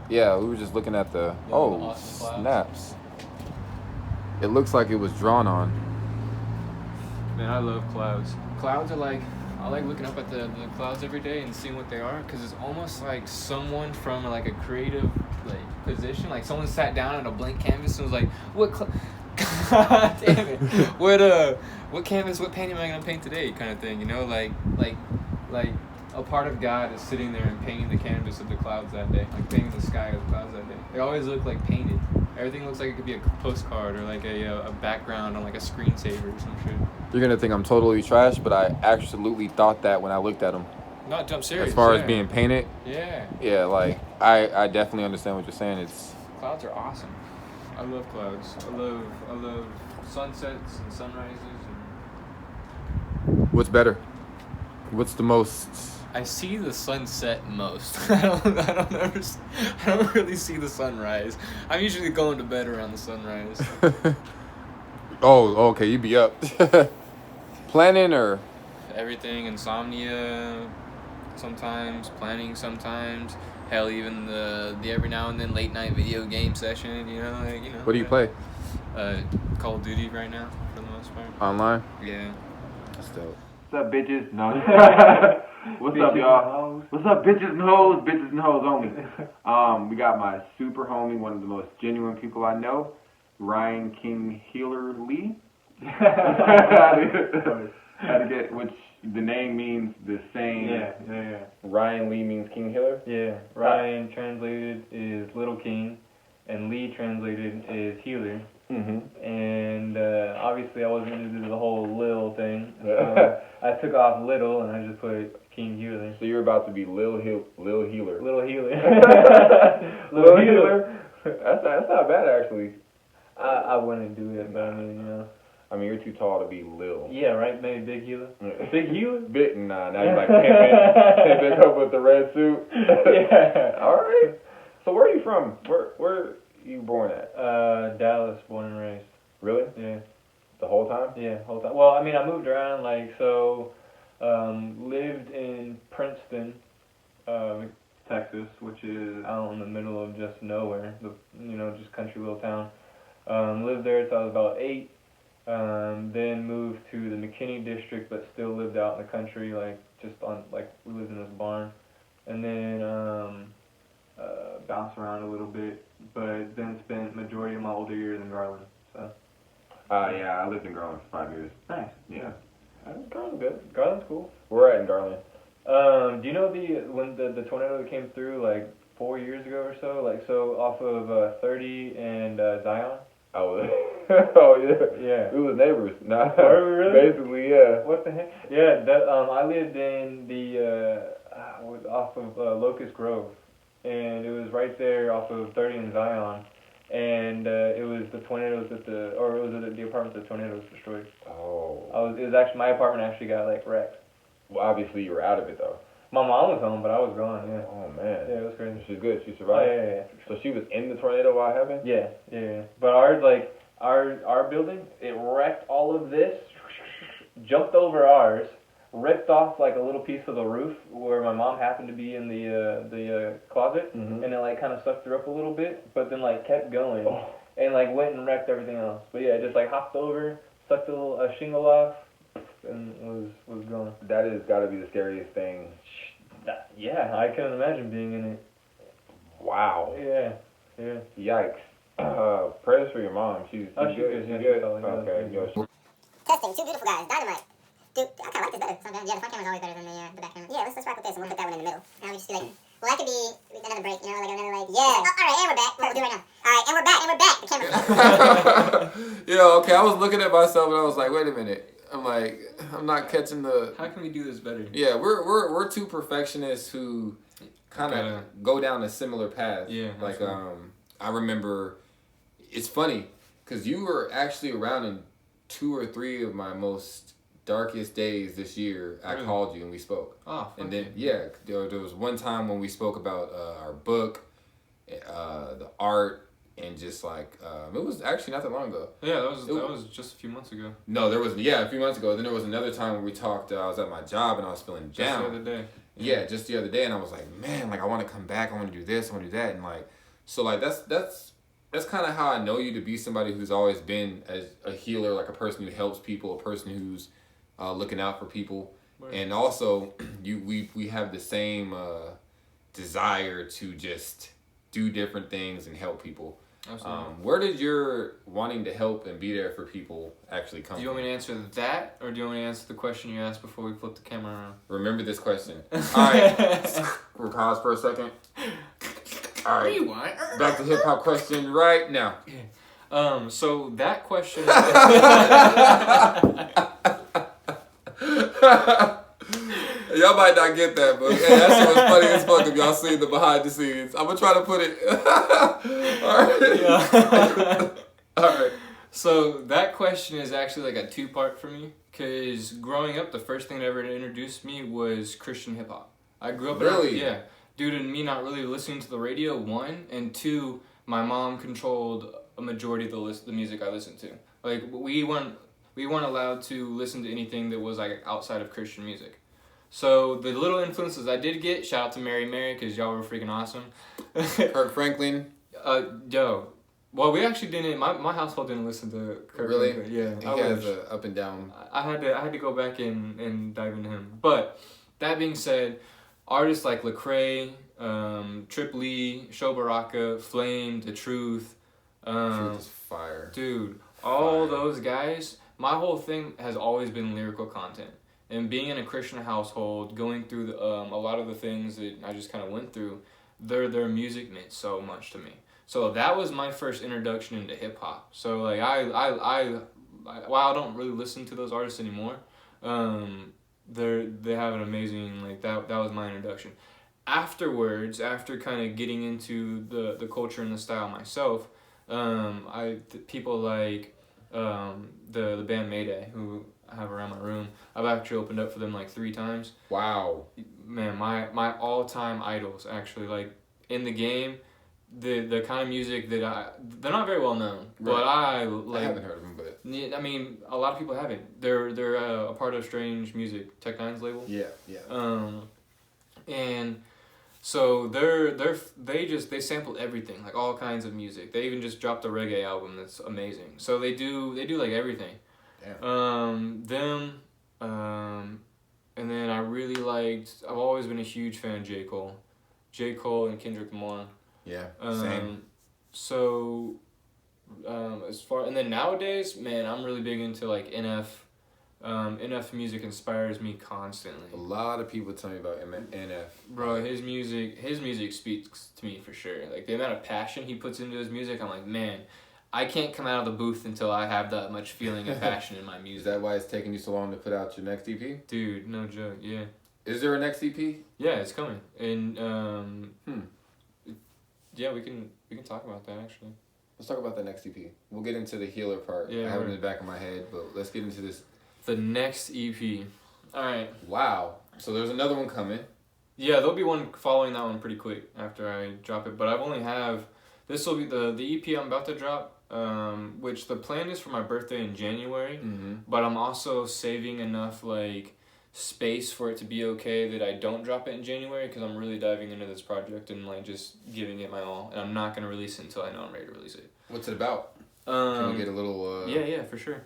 Yeah, we were just looking at the. Oh, awesome clouds. snaps! It looks like it was drawn on. Man, I love clouds. Clouds are like, I like looking up at the clouds every day and seeing what they are, because it's almost like someone from like a creative like position, like someone sat down on a blank canvas and was like, God damn it, what canvas, what painting am I gonna paint today, kind of thing, you know, like a part of God is sitting there and painting the canvas of the clouds that day, like painting the sky of the clouds that day. They always look like painted. Everything looks like it could be a postcard or like a background on like a screensaver or some shit. You're gonna think I'm totally trash, but I absolutely thought that when I looked at them. Not jump serious. As far yeah. as being painted, Yeah. like I definitely understand what you're saying. It's Clouds are awesome. I love clouds. I love sunsets and sunrises and what's better. What's the most? I see the sunset most. I don't really see the sunrise. I'm usually going to bed around the sunrise. Oh, okay. You be up. Planning or Everything, insomnia sometimes, planning sometimes. Hell, even the every now and then late night video game session. what do you play? Call of Duty right now for the most part. Online? Yeah. That's dope. What's up, bitches? No. What's up, y'all? What's up, bitches and hoes? Bitches and hoes only. We got my super homie, one of the most genuine people I know, Ryan King Healer Lee. Had to get, which the name means the same. Yeah. Ryan Lee means King Healer? Yeah. Ryan translated is Little King, and Lee translated is Healer. Mm-hmm. And obviously I wasn't going to do the whole Lil thing. So I took off Little and I just put King Healer. So you're about to be Lil Healer. Little Healer. Lil Healer. That's not bad, actually. I wouldn't do it, but I mean, I mean, you're too tall to be Lil. Yeah, right? Maybe Big Healer. Big Healer? Nah, now you're like pimping up with the red suit. Yeah. All right. So where are you from? Where are you born at? Dallas, born and raised. Really? Yeah. The whole time? Yeah, whole time. Well, I mean, I moved around, lived in Princeton, Texas, which is out in the middle of just nowhere, just country little town. Lived there until I was about 8. Then moved to the McKinney district, but still lived out in the country, we lived in this barn. And then bounced around a little bit, but then spent majority of my older years in Garland. So. Yeah, I lived in Garland for 5 years. Nice. Yeah. Garland's good. Garland's cool. We're at in Garland. Do you know when the tornado that came through 4 years ago or so, off of 30 and Zion? Oh, yeah. Yeah. We was neighbors. Nah. Were we really? Basically, yeah. What the heck? Yeah, I lived in the off of Locust Grove, and it was right there off of 30 and Zion, and it was the tornadoes the apartment that the tornadoes destroyed. Oh. It was actually my apartment actually got wrecked. Well, obviously you were out of it though. My mom was home, but I was gone. Yeah. Oh man. Yeah, it was crazy. She's good. She survived. Oh, yeah. So she was in the tornado while it happened? Yeah. But ours, our building, it wrecked all of this, jumped over ours, ripped off a little piece of the roof where my mom happened to be in the closet, mm-hmm. and it kind of sucked her up a little bit, but then kept going, and went and wrecked everything else. But yeah, it just hopped over, sucked a shingle off, and was gone. That has got to be the scariest thing. Yeah, I couldn't imagine being in it. Wow. Yeah. Yikes. Prayers for your mom. She's good. She's good. Okay. Testing. Two beautiful guys. Dynamite. Dude, I kind of like this better sometimes. Yeah, the front camera's always better than the back camera. Yeah, let's rock with this, and we'll put that one in the middle. And we just be well, that could be another break, yeah. Oh, all right, and we're back. We'll do it right now. All right, and we're back. The camera. Okay, I was looking at myself and I was like, wait a minute. I'm not catching the. How can we do this better? Yeah, we're two perfectionists who kind of go down a similar path. Yeah. I remember. It's funny because you were actually around in 2 or 3 of my most darkest days this year. I called you and we spoke. Oh. And then there was one time when we spoke about our book, the art, and just it was actually not that long ago. Yeah, that was just a few months ago. No, there was a few months ago. Then there was another time when we talked. I was at my job and I was feeling down. Just the other day. Yeah, just the other day, and I was like, man, like I want to come back. I want to do this. I want to do that, and like, so like that's kind of how I know you to be somebody who's always been as a healer, like a person who helps people, a person who's looking out for people, and also we have the same desire to just do different things and help people. Where did your wanting to help and be there for people actually come from? Do you want me to answer that, or do you want me to answer the question you asked before we flip the camera around? Remember this question. All right, we'll pause for a second. All right, Rewind. back to hip hop question right now. So that question. Y'all might not get that, but hey, that shit was funny as fuck if y'all seen the behind the scenes. I'm gonna try to put it. All right. So that question is actually like a two-part for me, because growing up, the first thing that ever introduced me was Christian hip hop. I grew up Really? due to me not really listening to the radio, one, and two, my mom controlled a majority of the music I listened to. Like we weren't allowed to listen to anything that was like outside of Christian music. So the little influences I did get, shout out to Mary because y'all were freaking awesome. Kirk Franklin. Well, we actually didn't. My household didn't listen to Kirk. Really? Franklin. Yeah. He has an up and down. I had to go back and dive into him. But that being said, artists like Lecrae, Trip Lee, Sho Baraka, Flame, The Truth. Truth is fire. Dude, all those guys. My whole thing has always been lyrical content. And being in a Christian household, going through a lot of the things that I just kind of went through, their music meant so much to me. So that was my first introduction into hip hop. So like while I don't really listen to those artists anymore, they have an amazing that was my introduction. Afterwards, after kind of getting into the culture and the style myself, people like the band Mayday, who I have around my room. I've actually opened up for them like 3 times. Wow. Man, my all-time idols, actually, like in the game, the kind of music that they're not very well known, right. But I haven't heard of them, but I mean, a lot of people haven't. They're a part of Strange Music, Tech Nine's label. Yeah. And so they sample everything, like all kinds of music. They even just dropped a reggae album that's amazing. So they do like everything. Damn. And then I really I've always been a huge fan of J. Cole and Kendrick Lamar. Yeah, same. So, and then nowadays, man, I'm really big into like NF. NF music inspires me constantly. A lot of people tell me about NF. Bro, his music speaks to me for sure. Like the amount of passion he puts into his music, I'm like, man, I can't come out of the booth until I have that much feeling and passion in my music. Is that why it's taking you so long to put out your next EP? Dude, no joke, yeah. Is there a next EP? Yeah, it's coming. And yeah, we can talk about that actually. Let's talk about the next EP. We'll get into the healer part. Yeah, I have it in the back of my head, but let's get into this. The next EP. All right. Wow. So there's another one coming. Yeah, there'll be one following that one pretty quick after I drop it. But I've only this will be the EP I'm about to drop, which the plan is for my birthday in January. Mm-hmm. But I'm also saving enough space for it to be okay that I don't drop it in January, because I'm really diving into this project and just giving it my all. And I'm not going to release it until I know I'm ready to release it. What's it about? Can we get a little... Yeah, for sure.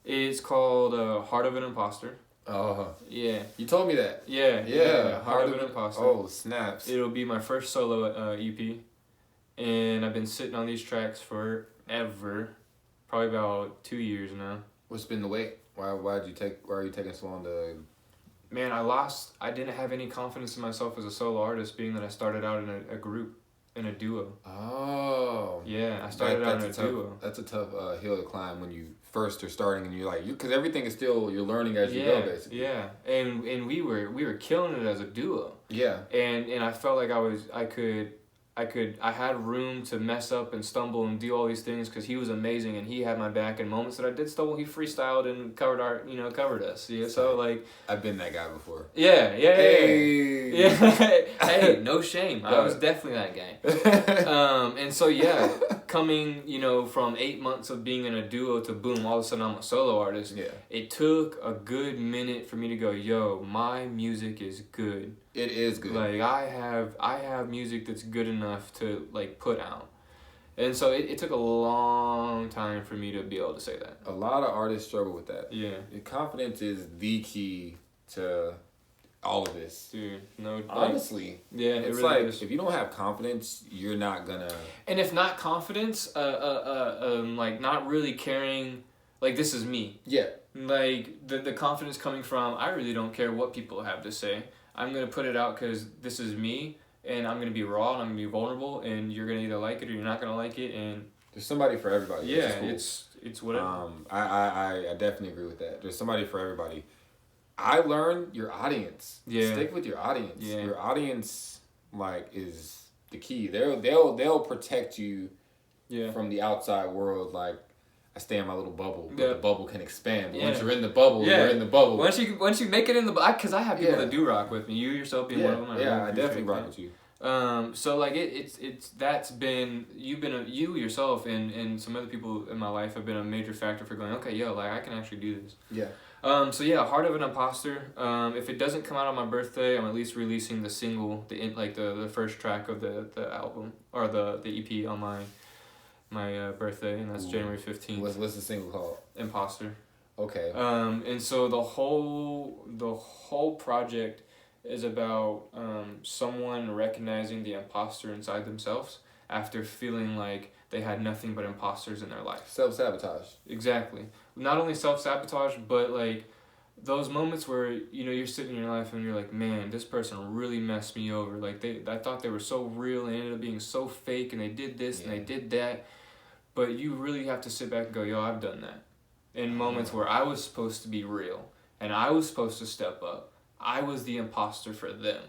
It's called Heart of an Imposter. Oh. Yeah. You told me that. Yeah. Heart of an Imposter. Oh, snaps. It'll be my first solo EP. And I've been sitting on these tracks forever. Probably about 2 years now. What's been the wait? Why are you taking so long to... Man, I didn't have any confidence in myself as a solo artist, being that I started out in a group, in a duo. Oh. Yeah, I started out in a duo. That's a tough hill to climb when you first are starting, and you're because everything is still, you're learning as you go, basically. Yeah, and we were killing it as a duo. Yeah. And I felt like I had room to mess up and stumble and do all these things, because he was amazing and he had my back. In moments that I did stumble, he freestyled and covered us. Yeah, so I've been that guy before. Yeah. Hey. Yeah. Hey, no shame. I was definitely that guy. And so coming, from 8 months of being in a duo to boom, all of a sudden I'm a solo artist. Yeah. It took a good minute for me to go, yo, my music is good. It is good. Like I have music that's good enough to like put out. And so it took a long time for me to be able to say that. A lot of artists struggle with that. Yeah. Your confidence is the key to all of this. Dude, no. Like, honestly. Yeah, it's really like, is. if you don't have confidence, you're not gonna... And if not confidence, like not really caring, like this is me. Yeah. Like the confidence coming from, I really don't care what people have to say. I'm going to put it out because this is me. And I'm gonna be raw and I'm gonna be vulnerable, and you're gonna either like it or you're not gonna like it, and there's somebody for everybody. Yeah, cool. it's whatever. I definitely agree with that. There's somebody for everybody. I learned your audience. Yeah. Stick with your audience. Yeah. Your audience is the key. They'll protect you from the outside world. Like, I stay in my little bubble, but the bubble can expand. But once you're in the bubble, you're in the bubble. Once you make it in the bubble, because I have people that do rock with me. You yourself being one of them. I definitely rock with you. So like that's been you yourself and some other people in my life have been a major factor for going, okay, like I can actually do this. Yeah. So yeah, Heart of an Imposter. If it doesn't come out on my birthday, I'm at least releasing the single, the first track of the album or the EP on my birthday, and that's January 15th. What's the single called? Imposter. Okay. And so the whole project is about someone recognizing the imposter inside themselves after feeling like they had nothing but imposters in their life. Self-sabotage. Exactly. Not only self-sabotage, but like those moments where, you're sitting in your life and you're like, man, this person really messed me over. Like I thought they were so real and they ended up being so fake, and they did this and they did that. But you really have to sit back and go, yo, I've done that. In moments where I was supposed to be real and I was supposed to step up, I was the imposter for them.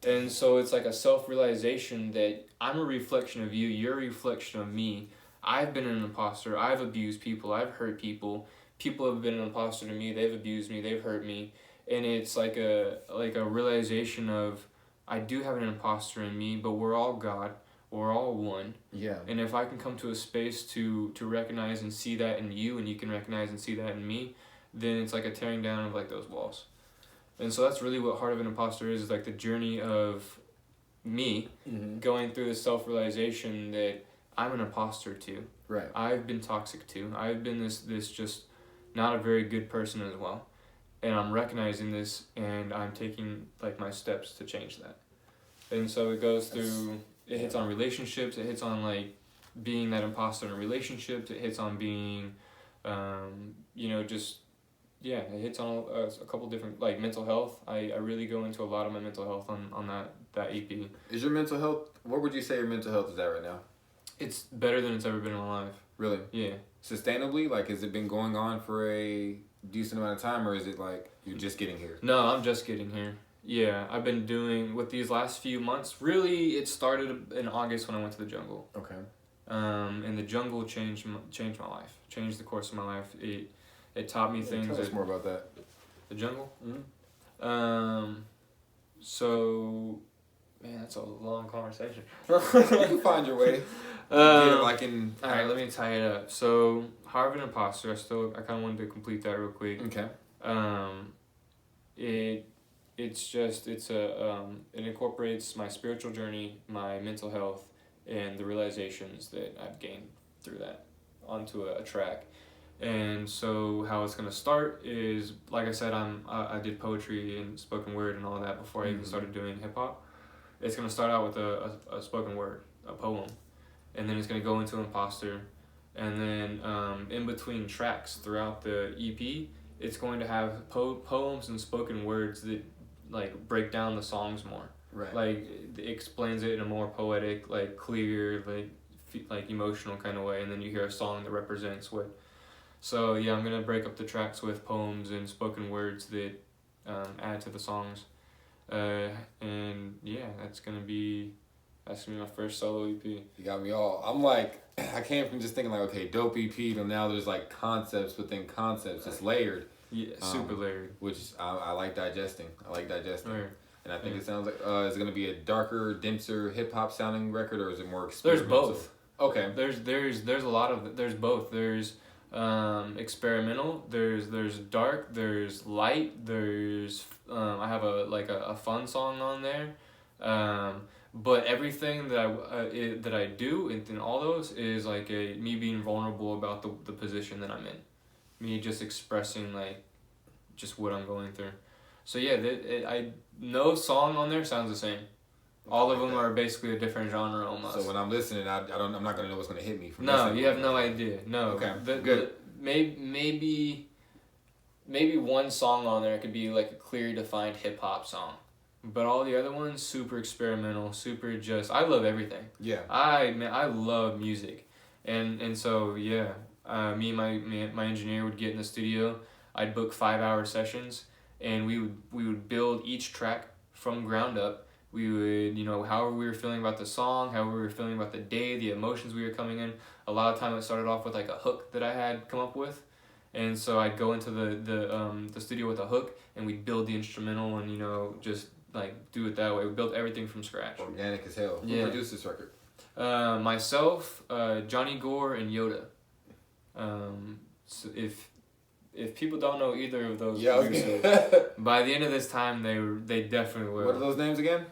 And so it's like a self-realization that I'm a reflection of you, you're a reflection of me. I've been an imposter, I've abused people, I've hurt people. People have been an imposter to me, they've abused me, they've hurt me. And it's like a realization of, I do have an imposter in me, but we're all God. We're all one. Yeah. And if I can come to a space to recognize and see that in you, and you can recognize and see that in me, then it's like a tearing down of like those walls. And so that's really what Heart of an Imposter is like the journey of me going through the self-realization that I'm an imposter too. Right. I've been toxic too. I've been this just not a very good person as well. And I'm recognizing this, and I'm taking like my steps to change that. And so it goes through... It hits on relationships. It hits on like being that imposter in relationships. It hits on being, it hits on a couple different like mental health. I really go into a lot of my mental health on that EP. Is your mental health? What would you say your mental health is at right now? It's better than it's ever been in my life. Really? Yeah. Sustainably, like, has it been going on for a decent amount of time, or is it like you're just getting here? No, I'm just getting here. Yeah, I've been doing with these last few months. Really, it started in August when I went to the jungle. Okay. And the jungle changed my life. Changed the course of my life. It taught me things. Tell us more about that. The jungle. Mm-hmm. So, man, that's a long conversation. You can find your way. All right, let me tie it up. So, Heart of an Imposter. I kind of wanted to complete that real quick. Okay. It incorporates my spiritual journey, my mental health, and the realizations that I've gained through that onto a track. And so how it's gonna start is, like I said, I did poetry and spoken word and all that before I even started doing hip hop. It's gonna start out with a spoken word, a poem, and then it's gonna go into imposter, and then in between tracks throughout the EP, it's going to have poems and spoken words that like break down the songs more. Right. Like it explains it in a more poetic, like clear, like emotional kind of way, and then you hear a song that represents what. So yeah, I'm gonna break up the tracks with poems and spoken words that add to the songs, and yeah, that's gonna be my first solo EP. You got me all. I'm like, I came from just thinking like, okay, dope EP, and now there's like concepts within concepts. It's layered. Yeah, super layered. Which I like digesting. Right. And I think it sounds like, is it going to be a darker, denser, hip-hop sounding record, or is it more experimental? There's both. Okay. There's a lot of, there's both. There's experimental. There's dark. There's light. There's I have a fun song on there. But everything that I do in all those is like me being vulnerable about the position that I'm in, me just expressing like just what I'm going through. So yeah, no song on there sounds the same. All of them are basically a different genre almost. So when I'm listening, I'm not gonna know what's gonna hit me. No, you have no idea. No. Okay. Good. Maybe one song on there could be like a clearly defined hip hop song, but all the other ones super experimental, super just. I love everything. Yeah. I love music, and so yeah. Me and my engineer would get in the studio. I'd book 5-hour sessions, and we would build each track from ground up. We would, however we were feeling about the song, however we were feeling about the day, the emotions we were coming in. A lot of time it started off with like a hook that I had come up with, and so I'd go into the studio with a hook, and we'd build the instrumental, and just like do it that way. We built everything from scratch. Organic as hell. Who produced this record? Myself, Johnny Gore, and Yoda. So if people don't know either of those producers, by the end of this time they definitely will. What are those names again?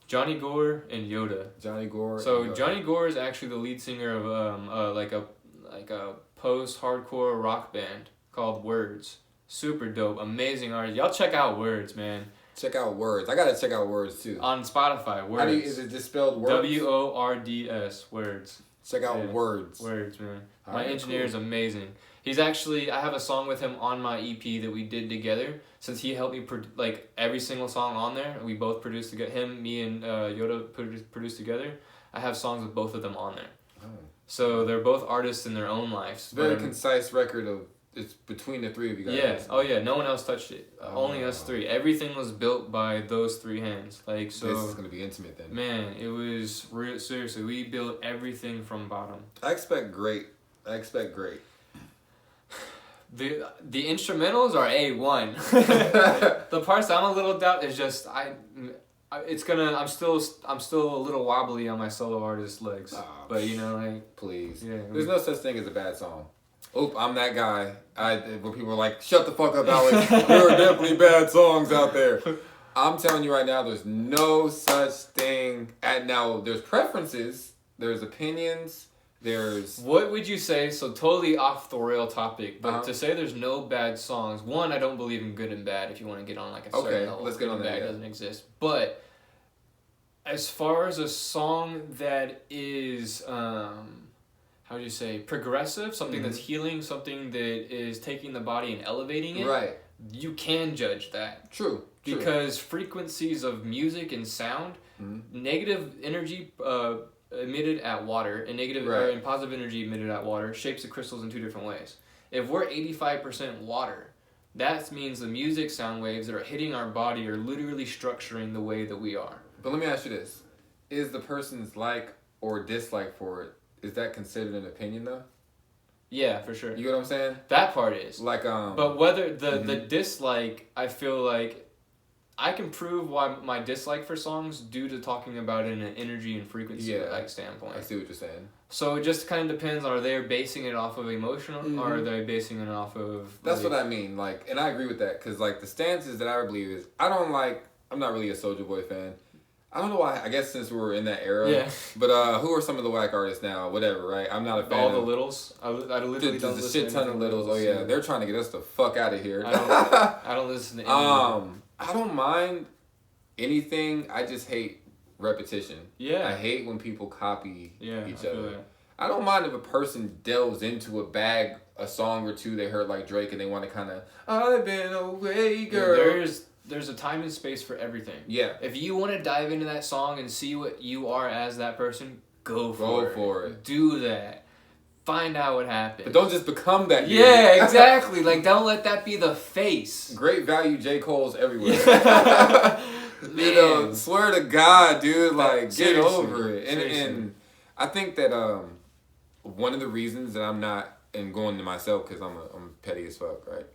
Johnny Gore and Yoda. Johnny Gore. So and Yoda. Johnny Gore is actually the lead singer of like a post-hardcore rock band called Words. Super dope, amazing artist. Y'all check out Words, man. Check out Words. I gotta check out Words too. On Spotify, Words. Is it just spelled Words? WORDS, Words. Check out Words. Words, man. All My right, engineer is amazing. He's actually, I have a song with him on my EP that we did together. Since he helped me, every single song on there, we both produced together. Him, me, and Yoda produced together. I have songs with both of them on there. Oh. So they're both artists in their own lives. Very concise record of, it's between the three of you guys. Yeah. Oh yeah. No one else touched it. Only us three. Everything was built by those three hands. So. This is gonna be intimate then. Man, it was real. Seriously, we built everything from bottom. I expect great. The instrumentals are A1. The parts I'm a little doubt is just I'm still a little wobbly on my solo artist legs. But please. Yeah. There's no such thing as a bad song. Oop, I'm that guy. Where people are like, shut the fuck up, Alex. There are definitely bad songs out there. I'm telling you right now, there's no such thing. Now, there's preferences, there's opinions, there's... What would you say, so totally off the rail topic, but to say there's no bad songs, one, I don't believe in good and bad if you want to get on like a certain level. Let's get on that. Bad doesn't exist. But as far as a song that is... how do you say, progressive, something that's healing, something that is taking the body and elevating it. Right. You can judge that. True. Because frequencies of music and sound, negative energy emitted at water and and positive energy emitted at water shapes the crystals in two different ways. If we're 85% water, that means the music sound waves that are hitting our body are literally structuring the way that we are. But let me ask you this. Is the person's like or dislike for it, is that considered an opinion though? Yeah, for sure. You know what I'm saying? That part is. But whether the dislike, I feel like I can prove why my dislike for songs due to talking about it in an energy and frequency standpoint. I see what you're saying. So it just kind of depends. Are they basing it off of emotional, or are they basing it off of? That's what I mean. And I agree with that because the stances that I believe is I'm not really a Soulja Boy fan. I don't know why. I guess since we were in that era. Yeah. But who are some of the whack artists now? Whatever, right? I'm not a fan. All the Littles. I literally don't listen to shit ton of Littles. Oh yeah, they're trying to get us the fuck out of here. I don't listen to any. I don't mind anything. I just hate repetition. Yeah. I hate when people copy each other. That. I don't mind if a person delves into a song or two they heard like Drake and they want to kind of I've been away, girl. Yeah, there's a time and space for everything. Yeah. If you want to dive into that song and see what you are as that person, go for it. Do that. Find out what happened. But don't just become that. Yeah, exactly. Don't let that be the face. Great value J. Cole's everywhere. Swear to God, dude, get over it. And I think that one of the reasons that I'm not, and going to myself because I'm petty as fuck, right?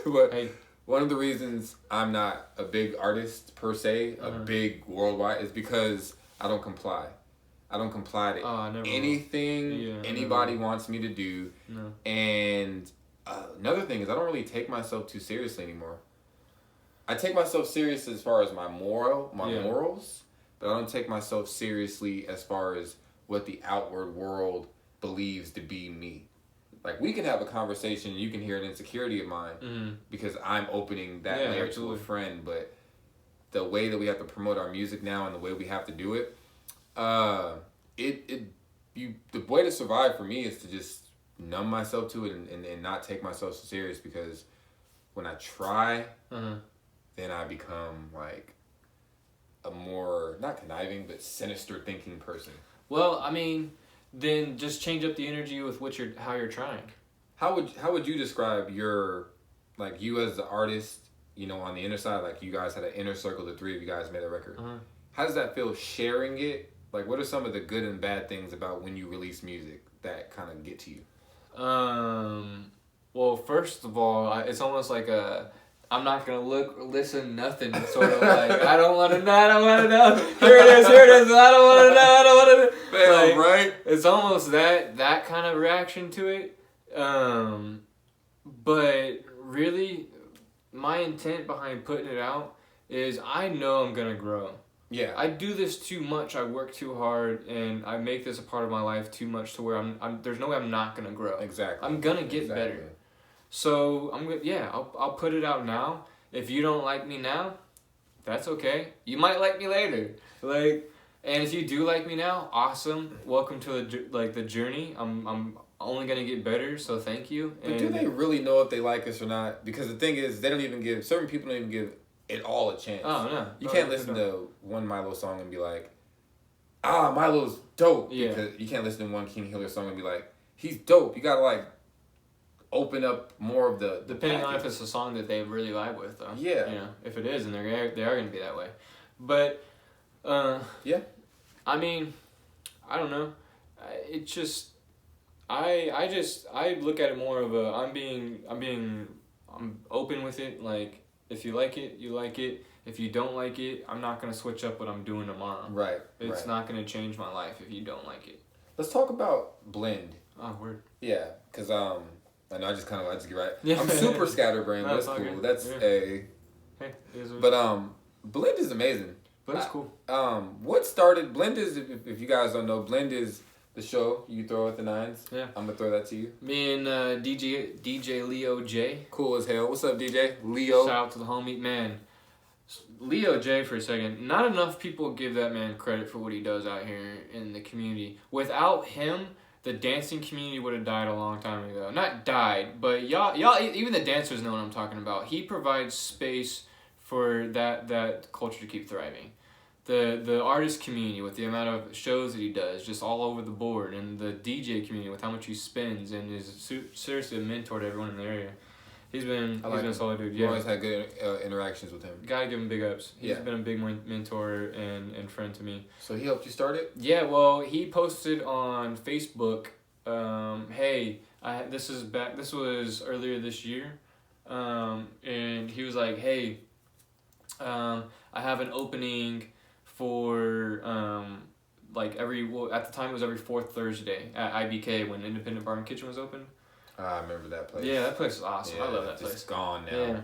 But one of the reasons I'm not a big artist per se, a big worldwide, is because I don't comply. I don't comply to anything anybody wants me to do. No. And another thing is I don't really take myself too seriously anymore. I take myself serious as far as my morals, but I don't take myself seriously as far as what the outward world believes to be me. Like, we can have a conversation and you can hear an insecurity of mine because I'm opening that layer to a friend, but the way that we have to promote our music now and the way we have to do it, the way to survive for me is to just numb myself to it and not take myself so serious, because when I try, then I become like a more, not conniving, but sinister thinking person. Well, I mean, then just change up the energy with how you're trying. How would you describe your, like, you as the artist, you know, on the inner side? Like, you guys had an inner circle, the three of you guys made a record. How does that feel sharing it? Like, what are some of the good and bad things about when you release music that kind of get to you? Well, first of all, it's almost like I'm not gonna listen, nothing. Sort of like, I don't want to know. Here it is. I don't want to know. Like, right? It's almost that kind of reaction to it. But really, my intent behind putting it out is I know I'm gonna grow. Yeah. I do this too much. I work too hard, and I make this a part of my life too much to where there's no way I'm not gonna grow. Exactly. I'm gonna get better. So I'll put it out now. If you don't like me now, that's okay. You might like me later. Like, and if you do like me now, awesome. Welcome to the journey. I'm only gonna get better. So thank you. But do they really know if they like us or not? Because the thing is, certain people don't even give it all a chance. Oh no. You can't listen to one Myloh song and be like, Myloh's dope. Yeah. Because you can't listen to one King Hiller song and be like, he's dope. You gotta like open up more of the depending on if it's a song that they really vibe with, though. Yeah. You know, if it is, then they are gonna be that way. But yeah. I mean, I don't know. It just I look at it more of a I'm open with it. Like, if you like it, you like it. If you don't like it, I'm not gonna switch up what I'm doing tomorrow. Right. It's not gonna change my life if you don't like it. Let's talk about Blend. Oh, word. Yeah, because I know I just get right. Yeah. I'm super scatterbrained, but that's cool. Good. That's Hey, but Blend is amazing. Blend's cool. What started Blend is, if you guys don't know, Blend is the show you throw at the nines. Yeah. I'm gonna throw that to you. Me and DJ Leo J. Cool as hell. What's up, DJ? Leo. Shout out to the homie, man. Leo J, for a second. Not enough people give that man credit for what he does out here in the community. Without him, the dancing community would have died a long time ago. Not died, but y'all, even the dancers know what I'm talking about. He provides space for that culture to keep thriving. The artist community, with the amount of shows that he does, just all over the board, and the DJ community with how much he spends, and is seriously a mentor to everyone in the area. He's been a solid dude. You always had good interactions with him. Gotta give him big ups. He's been a big mentor and friend to me. So he helped you start it? Yeah, well, he posted on Facebook, hey, this was earlier this year, and he was like, hey, I have an opening for, at the time it was every fourth Thursday at IBK when Independent Bar and Kitchen was open. I remember that place. Yeah, that place is awesome. Yeah, I love that place. It's gone now. Yeah.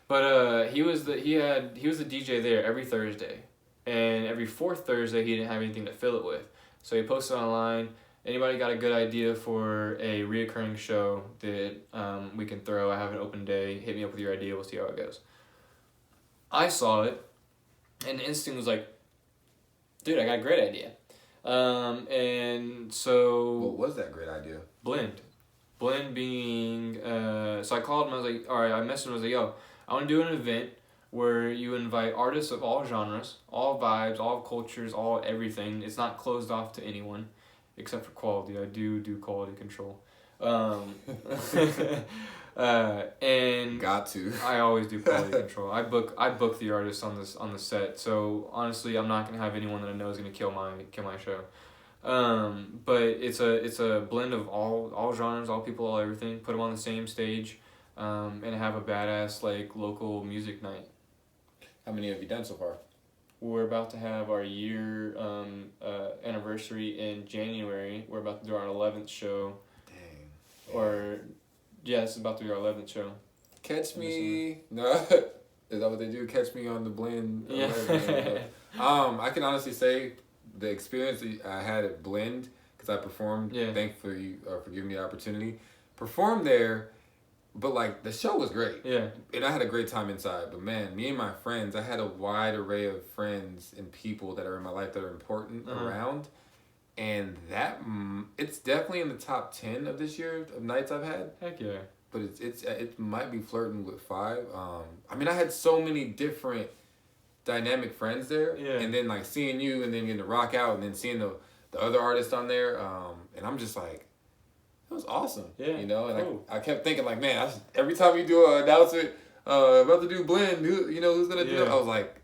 But he was the DJ there every Thursday. And every fourth Thursday he didn't have anything to fill it with. So he posted online, anybody got a good idea for a reoccurring show that we can throw? I have an open day. Hit me up with your idea. We'll see how it goes. I saw it, and the instinct was like, dude, I got a great idea. And so... What was that great idea? Blend being... so I called him, I was like, alright, I messaged him, I was like, yo, I want to do an event where you invite artists of all genres, all vibes, all cultures, all everything. It's not closed off to anyone, except for quality. I do quality control. And got to. I always do quality control. I book the artists on the set. So honestly, I'm not gonna have anyone that I know is gonna kill my show. But it's a blend of all genres, all people, all everything. Put them on the same stage, and have a badass local music night. How many have you done so far? We're about to have our year anniversary in January. We're about to do our 11th show. Dang. Or, yeah, this is about to be our 11th show. Catch me. No, is that what they do? Catch me on the Blend. Yeah. I can honestly say the experience that I had at Blend, because I performed. Yeah. Thankfully, for giving me the opportunity, performed there. But like the show was great. Yeah. And I had a great time inside. But man, me and my friends, I had a wide array of friends and people that are in my life that are important around. And that it's definitely in the top 10 of this year of nights I've had. Heck yeah. But it might be flirting with 5. I mean, I had so many different dynamic friends there. Yeah. And then like seeing you and then getting to rock out and then seeing the other artists on there. And I'm just like, it was awesome. Yeah. You know, and cool. I kept thinking like, man, every time you do an announcement about to do Blend, who's gonna do it? I was like,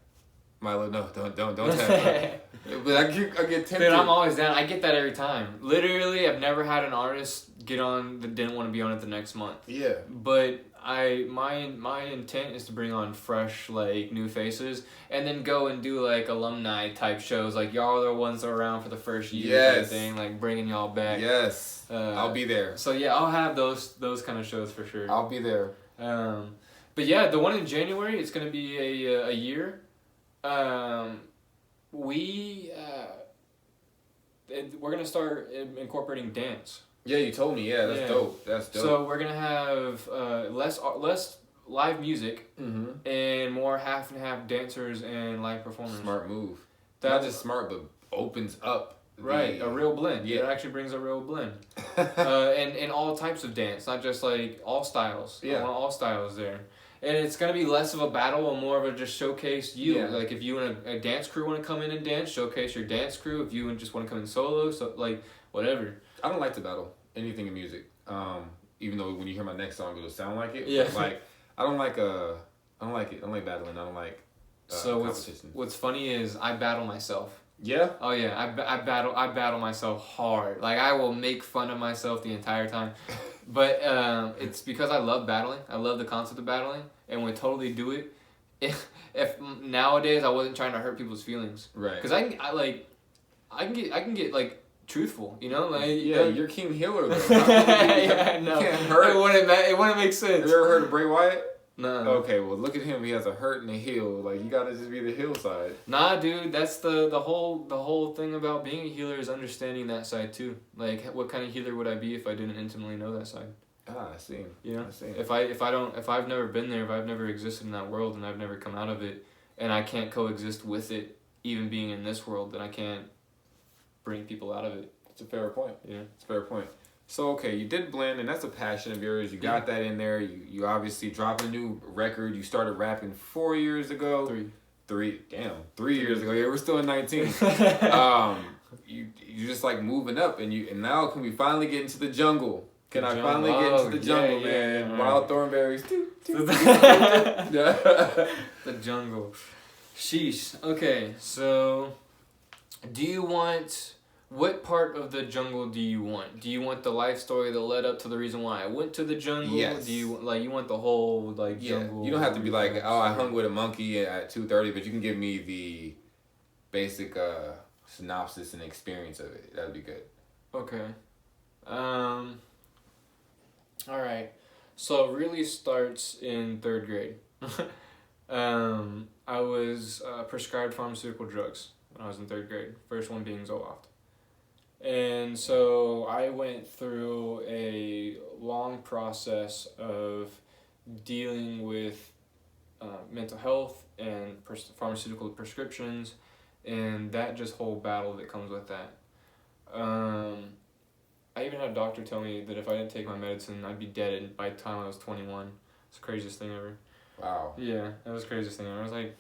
Myloh, no, don't tap it. But I get tempted. Dude, I'm always down. I get that every time. Literally, I've never had an artist get on that didn't want to be on it the next month. Yeah. But my intent is to bring on fresh, like, new faces, and then go and do like alumni type shows. Like, y'all are the ones that are around for the first year, type thing. Like, bringing y'all back. Yes. I'll be there. So yeah, I'll have those kind of shows for sure. I'll be there. But yeah, the one in January, it's gonna be a year. We're gonna start incorporating dance. Yeah, you told me. Yeah, that's dope. That's dope. So we're gonna have less live music and more half and half dancers and live performers. Smart move. Not just smart, but opens up. Right, a real blend. Yeah. It actually brings a real blend. And all types of dance, not just like all styles. Yeah. I want all styles there. And it's going to be less of a battle and more of a just showcase you. Yeah. Like if you and a dance crew want to come in and dance, showcase your dance crew. If you just want to come in solo, so like whatever. I don't like to battle anything in music. Even though when you hear my next song, it'll sound like it. Yeah. But like, I don't like it. I don't like battling. I don't like competition. What's funny is I battle myself. Yeah? Oh yeah, I battle myself hard. Like I will make fun of myself the entire time. But it's because I love battling. I love the concept of battling and would totally do it if nowadays I wasn't trying to hurt people's feelings. Right. Because I can get like truthful, you know? Like yeah, you're King Healer though. yeah, no. You can't hurt. It wouldn't make sense. Have you ever heard of Bray Wyatt? No. Okay, well look at him. He has a hurt and a heal. Like you gotta just be the heal side. Nah, dude, that's the whole thing about being a healer is understanding that side too. Like, what kind of healer would I be if I didn't intimately know that side? Ah, I see. You know, I see. if I've never been there, if I've never existed in that world, and I've never come out of it, and I can't coexist with it, even being in this world, then I can't bring people out of it. It's a fair point. Yeah, it's a fair point. So, okay, you did Blend, and that's a passion of yours. You got that in there. You obviously dropped a new record. You started rapping 4 years ago. 3 years ago. Yeah, we're still in 19. You just like moving up, and now can we finally get into the jungle? Can I finally get into the jungle, man? Yeah. Wild thornberries. The jungle. Sheesh. Okay, so what part of the jungle do you want? Do you want the life story that led up to the reason why I went to the jungle? Yes. Do you want the whole jungle? You don't have to be like, oh, I hung with a monkey at 2:30, but you can give me the basic synopsis and experience of it. That'd be good. Okay. All right. So it really starts in 3rd grade. I was prescribed pharmaceutical drugs when I was in 3rd grade. First one being Zoloft. And so I went through a long process of dealing with mental health and pharmaceutical prescriptions, and that just whole battle that comes with that. I even had a doctor tell me that if I didn't take my medicine, I'd be dead by the time I was 21. It's the craziest thing ever. Wow. Yeah, that was the craziest thing ever. I was like...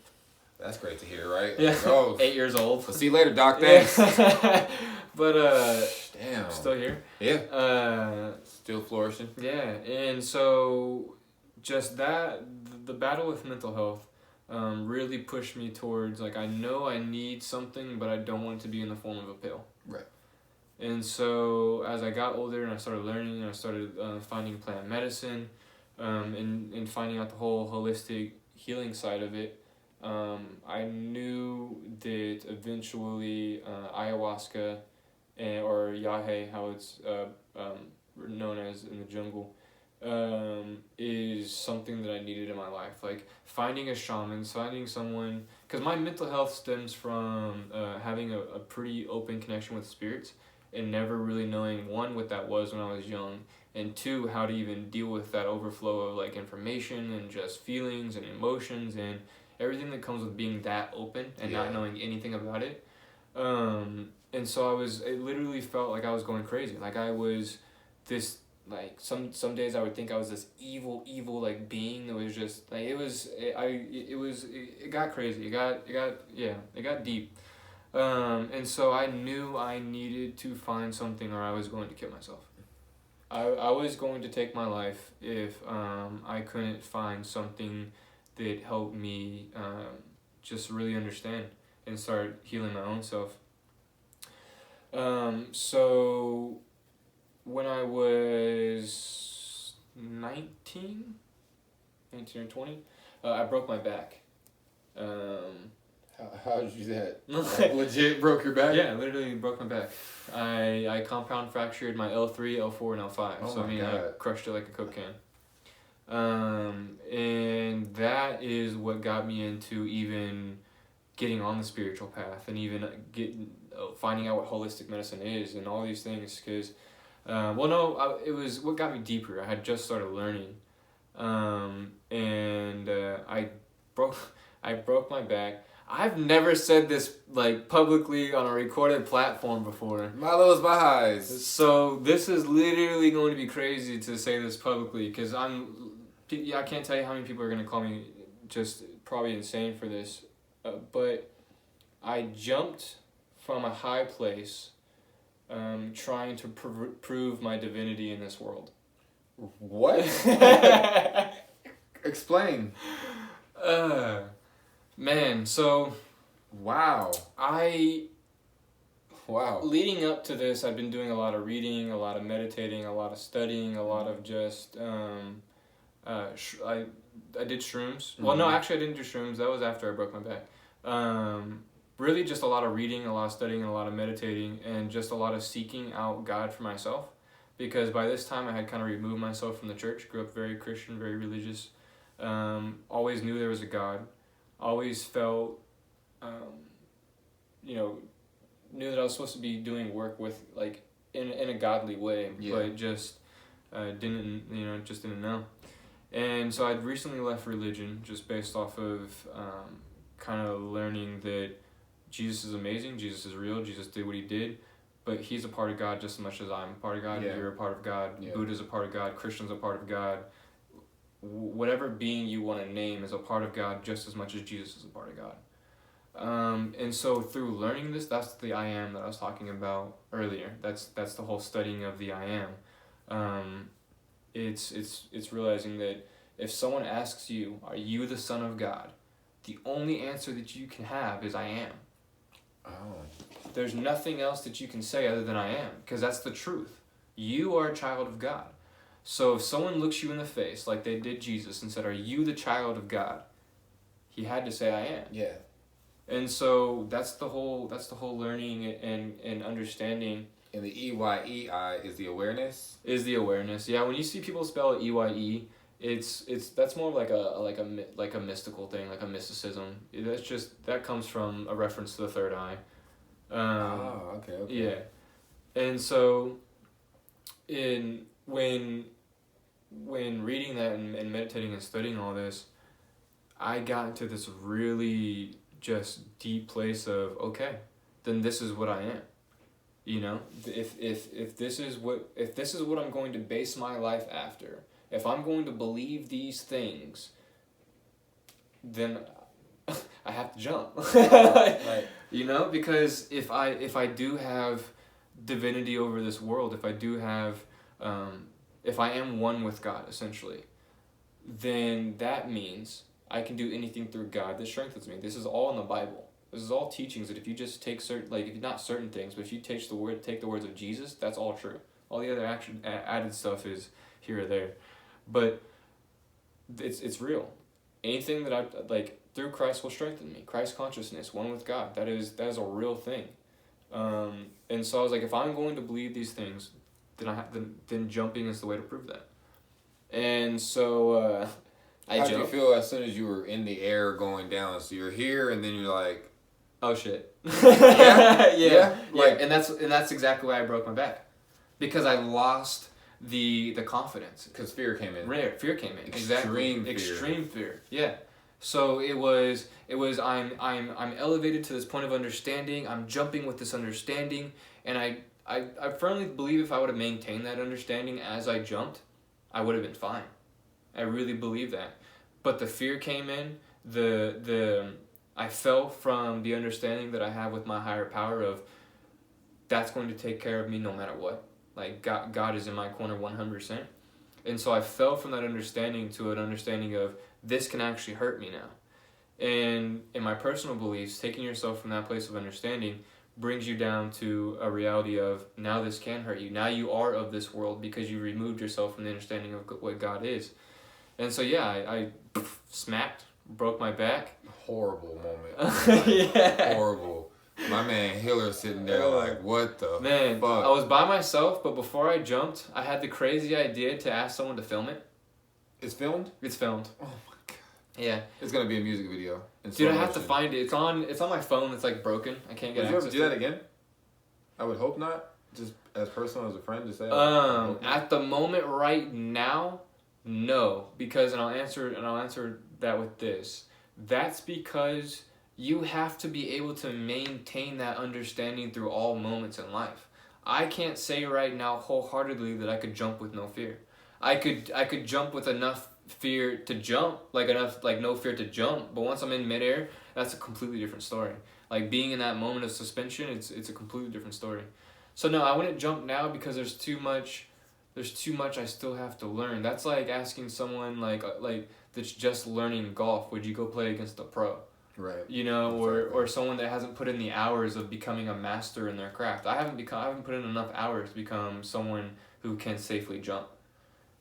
That's great to hear, right? Yeah, oh, 8 years old. We'll see you later, Doc. Thanks. But, damn. Still here. Yeah. Still flourishing. Yeah, and so just that, the battle with mental health really pushed me towards, like, I know I need something, but I don't want it to be in the form of a pill. Right. And so as I got older and I started learning, and I started finding plant medicine and finding out the whole holistic healing side of it, I knew that eventually ayahuasca or yahe, how it's known as in the jungle, is something that I needed in my life. Like finding a shaman, finding someone, because my mental health stems from having a pretty open connection with spirits and never really knowing, one, what that was when I was young, and two, how to even deal with that overflow of like information and just feelings and emotions and everything that comes with being that open and not knowing anything about it. And so it literally felt like I was going crazy. Like I was this, like some days I would think I was this evil like being that was just like, it got crazy. It got deep. And so I knew I needed to find something or I was going to kill myself. I was going to take my life if I couldn't find something that helped me just really understand and start healing my own self. So when I was 19 or 20, I broke my back. How did you do that? Like, legit broke your back? Yeah, literally broke my back. I compound fractured my L3, L4, and L5. Oh so my God. I crushed it like a Coke can. And that is what got me into even getting on the spiritual path and even finding out what holistic medicine is and all these things. Because, it was what got me deeper. I had just started learning, and I broke my back. I've never said this like publicly on a recorded platform before. Myloh's my highs. So this is literally going to be crazy to say this publicly because I can't tell you how many people are going to call me just probably insane for this. But I jumped from a high place trying to prove my divinity in this world. What? Explain. Man, so Wow. Leading up to this, I've been doing a lot of reading, a lot of meditating, a lot of studying, a lot of just I did shrooms. Well, no, actually I didn't do shrooms. That was after I broke my back. Really just a lot of reading, a lot of studying, a lot of meditating, and just a lot of seeking out God for myself. Because by this time I had kind of removed myself from the church. Grew up very Christian, very religious. Always knew there was a God. Always felt, knew that I was supposed to be doing work with, like, in a godly way, but just didn't know. And so I'd recently left religion just based off of kind of learning that Jesus is amazing, Jesus is real, Jesus did what he did, but he's a part of God just as much as I'm a part of God, you're a part of God, Buddha's a part of God, Christian's a part of God. Whatever being you want to name is a part of God just as much as Jesus is a part of God. And so through learning this, that's the I am that I was talking about earlier. That's the whole studying of the I am. It's realizing that if someone asks you, are you the Son of God? The only answer that you can have is I am. Oh. There's nothing else that you can say other than I am, because that's the truth. You are a child of God. So if someone looks you in the face like they did Jesus and said, are you the child of God? He had to say I am. Yeah. And so that's the whole learning and understanding. And the EYEI is the awareness? Is the awareness. Yeah, when you see people spell it EYE, that's more like a mystical thing, like a mysticism. That comes from a reference to the third eye. Okay. Yeah. And so when reading that and meditating and studying all this, I got into this really just deep place of, okay, then this is what I am. You know, if this is what I'm going to base my life after, if I'm going to believe these things, then I have to jump. Right. You know, because if I do have divinity over this world, if I do have if I am one with God, essentially, then that means I can do anything through God that strengthens me. This is all in the Bible. This is all teachings that if you just take not certain things, but if you take the words of Jesus, that's all true. All the other added stuff is here or there, but it's real. Anything that through Christ will strengthen me. Christ consciousness, one with God. That is a real thing. And so I was like, if I'm going to believe these things, then jumping is the way to prove that. And so I How did you jumped. feel as soon as you were in the air going down? So you're here, and then you're like, Oh shit. Yeah? Yeah. Like- and that's exactly why I broke my back. Because I lost the confidence. because fear came in. Fear came in. Extreme fear. Extreme fear. Yeah. So it was I'm elevated to this point of understanding. I'm jumping with this understanding, and I firmly believe if I would have maintained that understanding as I jumped, I would have been fine. I really believe that. But the fear came in, I fell from the understanding that I have with my higher power of that's going to take care of me no matter what. Like God is in my corner 100%. And so I fell from that understanding to an understanding of this can actually hurt me now. And in my personal beliefs, taking yourself from that place of understanding brings you down to a reality of now this can hurt you. Now you are of this world because you removed yourself from the understanding of what God is. And so yeah, I smacked, broke my back. Horrible moment. Yeah. Horrible. My man Hiller sitting there like, what the Man, fuck? I was by myself, but before I jumped, I had the crazy idea to ask someone to film it. It's filmed? It's filmed. Oh my god. Yeah. It's gonna be a music video. In Dude, I slow have to motion. find it. It's on my phone. It's like broken. I can't get Would you ever access do to that it. again? I would hope not. Just as personal as a friend to say. I hope not. At the moment right now, no, because and I'll answer that with this. That's because you have to be able to maintain that understanding through all moments in life. I can't say right now wholeheartedly that I could jump with no fear. I could jump with enough fear to jump, like no fear to jump, but once I'm in midair, that's a completely different story. Like being in that moment of suspension, it's a completely different story. So no, I wouldn't jump now because there's too much I still have to learn. That's like asking someone like that's just learning golf, would you go play against a pro? Right. You know, Exactly. or someone that hasn't put in the hours of becoming a master in their craft. I haven't put in enough hours to become someone who can safely jump.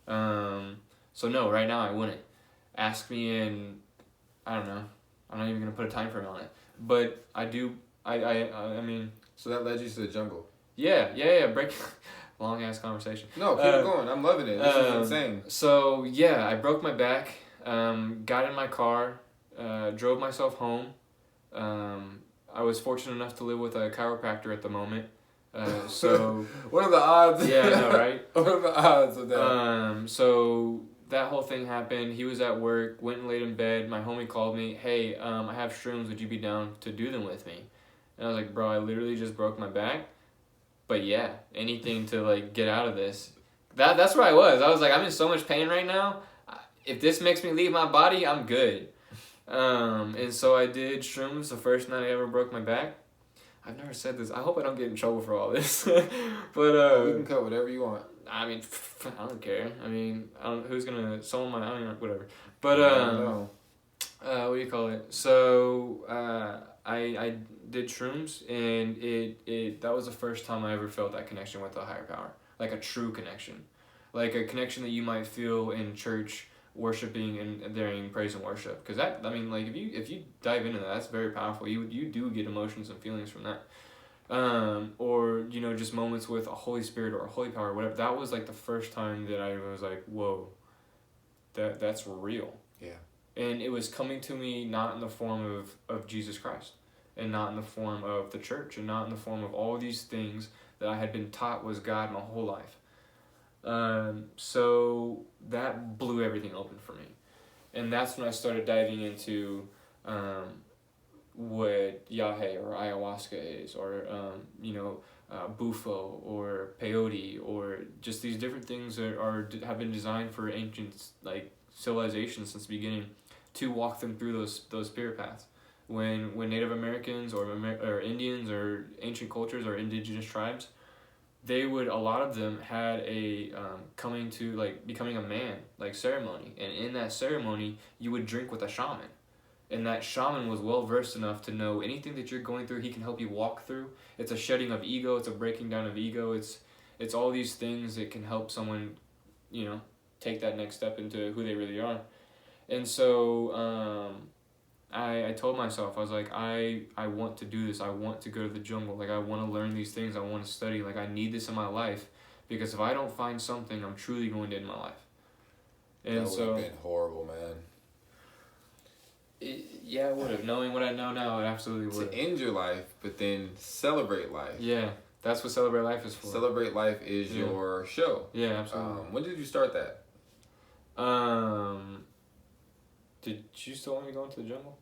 So no, right now I wouldn't. Ask me in, I don't know. I'm not even gonna put a time frame on it. But I do. I mean. So that led you to the jungle. Yeah. Break. Long ass conversation. No, keep it going. I'm loving it. This is insane. So yeah, I broke my back. Got in my car. Drove myself home. I was fortunate enough to live with a chiropractor at the moment. So What are the odds? yeah, I know, right? What are the odds of that? So that whole thing happened. He was at work, went and laid in bed. My homie called me, hey, I have shrooms. Would you be down to do them with me? And I was like, bro, I literally just broke my back. But yeah, anything to like get out of this. That's where I was. I was like, I'm in so much pain right now. If this makes me leave my body, I'm good. And so I did shrooms the first night I ever broke my back. I've never said this. I hope I don't get in trouble for all this. But You can cut whatever you want. I mean, I don't care. I mean, who's gonna someone my I don't know, whatever. But No. what do you call it? So I did shrooms, and it that was the first time I ever felt that connection with a higher power, like a true connection, like a connection that you might feel in church worshiping and during praise and worship. Because that, I mean, like if you dive into that, that's very powerful. You do get emotions and feelings from that. Or you know, just moments with a Holy Spirit or a Holy Power, or whatever. That was like the first time that I was like, whoa, that's real. Yeah. And it was coming to me not in the form of Jesus Christ, and not in the form of the church, and not in the form of all these things that I had been taught was God my whole life. So that blew everything open for me. And that's when I started diving into what Yahe or ayahuasca is, or bufo or peyote, or just these different things that have been designed for ancient like civilizations since the beginning to walk them through those spirit paths. When Native Americans or Indians or ancient cultures or indigenous tribes, a lot of them had a becoming a man like ceremony, and in that ceremony you would drink with a shaman. And that shaman was well versed enough to know anything that you're going through, he can help you walk through. It's a shedding of ego, it's a breaking down of ego, it's all these things that can help someone, you know, take that next step into who they really are. And so I told myself, I was like, I want to do this. I want to go to the jungle. Like, I want to learn these things. I want to study. Like, I need this in my life, because if I don't find something, I'm truly going to end my life. And that would have been horrible, man. Yeah, it would have. Knowing what I know now, it absolutely would. To end your life, but then celebrate life. Yeah, that's what Celebrate Life is for. Celebrate Life is your show. Yeah, absolutely. When did you start that? Did you still want me to go into the jungle?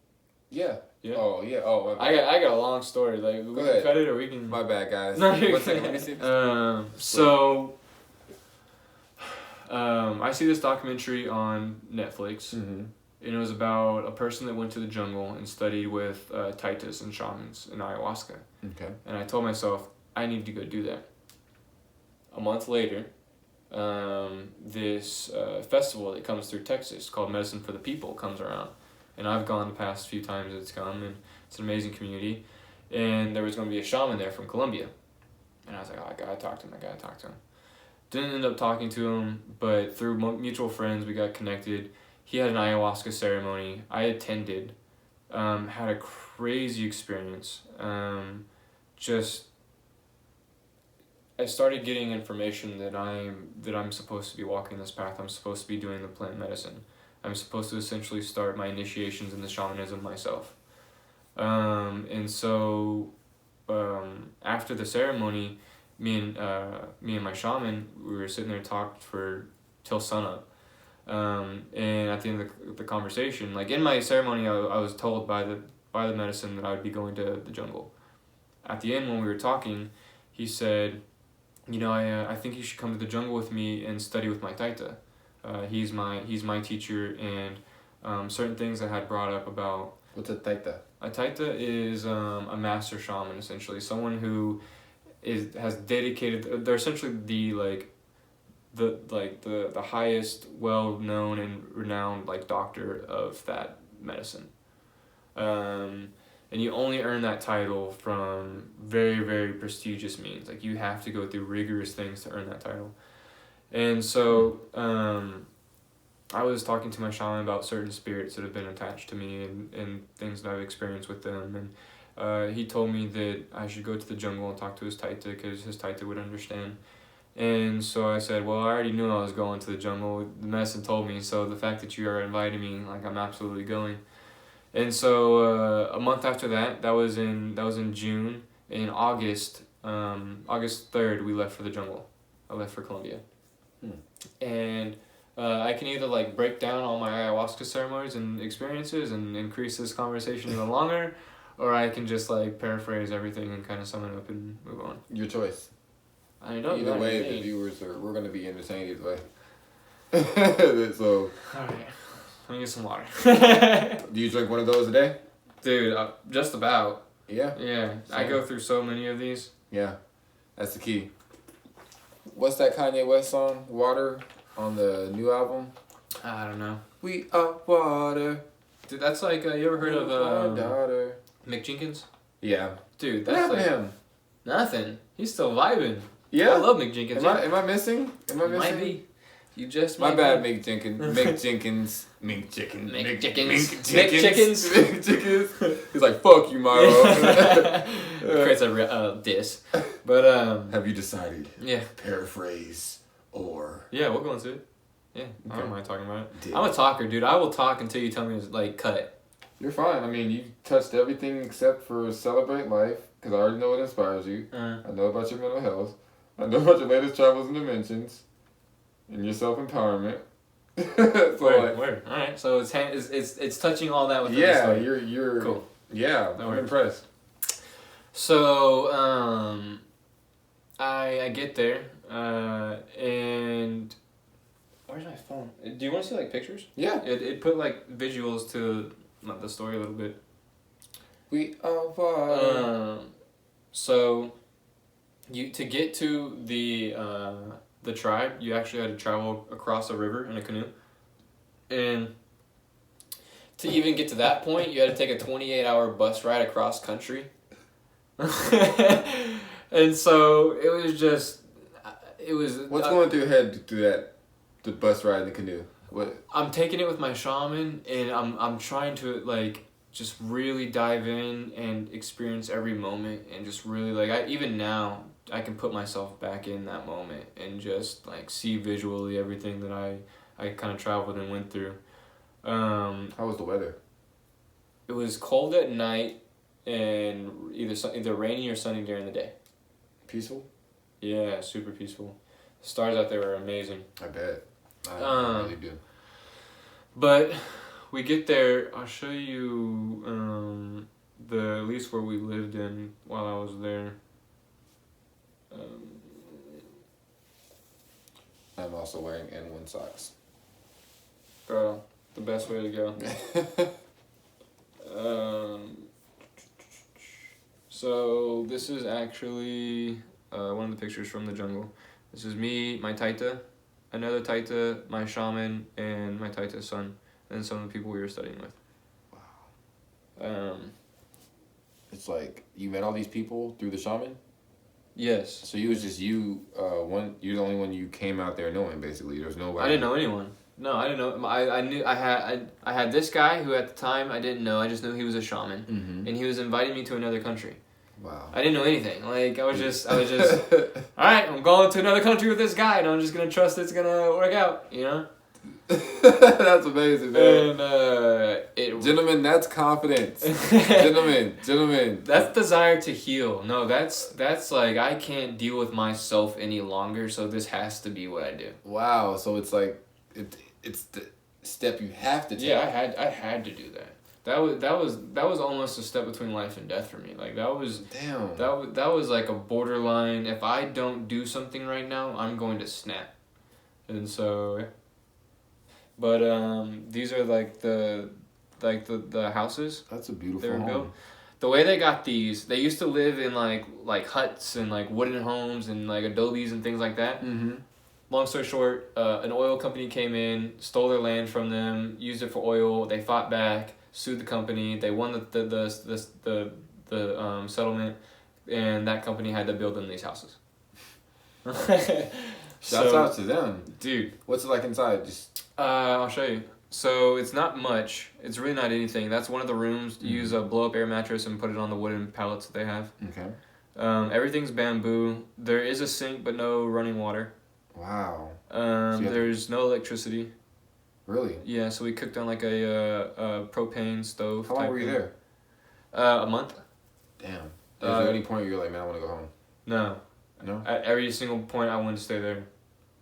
Yeah. Yeah. Oh, yeah. Oh, I got a long story. Like, we can cut it, or we can. My bad, guys. No, One second, let me see. I see this documentary on Netflix, Mm-hmm. and it was about a person that went to the jungle and studied with Taitas and shamans and ayahuasca. Okay. And I told myself, I need to go do that. A month later, this festival that comes through Texas called Medicine for the People comes around. And I've gone the past few times it's come, and it's an amazing community. And there was going to be a shaman there from Colombia. And I was like, oh, I gotta talk to him. Didn't end up talking to him, but through mutual friends, we got connected. He had an ayahuasca ceremony. I attended, had a crazy experience. I started getting information that I'm supposed to be walking this path. I'm supposed to be doing the plant medicine. I'm supposed to essentially start my initiations in the shamanism myself. And so after the ceremony, me and my shaman, we were sitting there and talked till sunup. And at the end of the conversation, like in my ceremony, I was told by the medicine that I would be going to the jungle. At the end, when we were talking, he said, I think you should come to the jungle with me and study with my Taita. He's my teacher, and certain things I had brought up about. What's a Taita? A Taita is a master shaman, essentially, someone who has dedicated. They're essentially the highest, well known and renowned doctor of that medicine. And you only earn that title from very, very prestigious means. Like, you have to go through rigorous things to earn that title. And so I was talking to my shaman about certain spirits that have been attached to me and things that I've experienced with them. And he told me that I should go to the jungle and talk to his Taita, because his Taita would understand. And so I said, well, I already knew I was going to the jungle. The medicine told me, so the fact that you are inviting me, I'm absolutely going. And so a month after that was in June. In August 3rd, we left for the jungle. I left for Colombia. And I can either break down all my ayahuasca ceremonies and experiences and increase this conversation even longer, or I can just paraphrase everything and kind of sum it up and move on. Your choice. I know. Either way, the viewers we're gonna be entertained either way. So. All right. Let me get some water. Do you drink one of those a day? Dude, just about. Yeah? Yeah. Same. I go through so many of these. Yeah. That's the key. What's that Kanye West song, Water, on the new album? I don't know. We are water. Dude, that's you ever heard of daughter. Mick Jenkins? Yeah. Dude, that's what happened to him? Nothing. He's still vibing. Yeah? I love Mick Jenkins. Am I missing? Might be. You just my bad, Mick Jenkins. Mick Jenkins. Mick Chicken. Mick Chickens. Mick Chickens. Mick Chickens. He's like, fuck you, Myloh. Creates a diss. But have you decided? Yeah. Paraphrase or. Yeah, we'll go into it. Yeah, okay. I don't mind talking about it. I'm a talker, dude. I will talk until you tell me to cut it. You're fine. I mean, you touched everything except for celebrate life, because I already know what inspires you. I know about your mental health. I know about your latest travels and dimensions. And your self-empowerment. Word. All right. So it's touching all that within the story. you're cool. Yeah, I'm impressed. So I get there and where's my phone? Do you want to see pictures? Yeah. It put visuals to the story a little bit. We are. So to get to the tribe, you actually had to travel across a river in a canoe. And to even get to that point, you had to take a 28-hour bus ride across country. And so it was... What's going through your head to do that, the bus ride in the canoe? What? I'm taking it with my shaman, and I'm trying to, just really dive in and experience every moment, and just really like even now I can put myself back in that moment and just like see visually everything that I kind of traveled and went through. How was the weather? It was cold at night and either rainy or sunny during the day. Peaceful? Yeah, super peaceful. The stars out there were amazing. I bet. I really do. But we get there, I'll show you at least where we lived in while I was there. I'm also wearing N1 socks. Bro, the best way to go. So this is actually one of the pictures from the jungle. This is me, my Taita, another Taita, my shaman, and my Taita's son, and some of the people we were studying with. Wow. It's like you met all these people through the shaman? Yes. So you was just you're the only one you came out there knowing, basically. There's nobody. I didn't know anyone. No, I didn't know. I had this guy who at the time I didn't know. I just knew he was a shaman, and he was inviting me to another country. Wow. I didn't know anything. Like I was just all right, I'm going to another country with this guy, and I'm just gonna trust it's gonna work out, you know. That's amazing, man. And gentlemen, that's confidence. gentlemen. That's desire to heal. No, that's like I can't deal with myself any longer, so this has to be what I do. Wow. So it's like it's the step you have to take. Yeah, I had to do that. That was almost a step between life and death for me. Like that was damn. That was like a borderline. If I don't do something right now, I'm going to snap. And so, but these are like the houses. That's a beautiful they were home. built. The way they got these, they used to live in like huts and like wooden homes and like adobes and things like that. Mm-hmm. Long story short, an oil company came in, stole their land from them, used it for oil. They fought back, sued the company. They won the settlement, and that company had to build them these houses. Shouts out to them, dude. What's it like inside? Just I'll show you. So it's not much. It's really not anything. That's one of the rooms. You use a blow up air mattress and put it on the wooden pallets that they have. Okay. Everything's bamboo. There is a sink, but no running water. Wow. There's no electricity. Really? Yeah, so we cooked on like a propane stove. How long were you there? A month. Damn. Was there any point where you're like, man, I want to go home? No. No? At every single point, I wanted to stay there.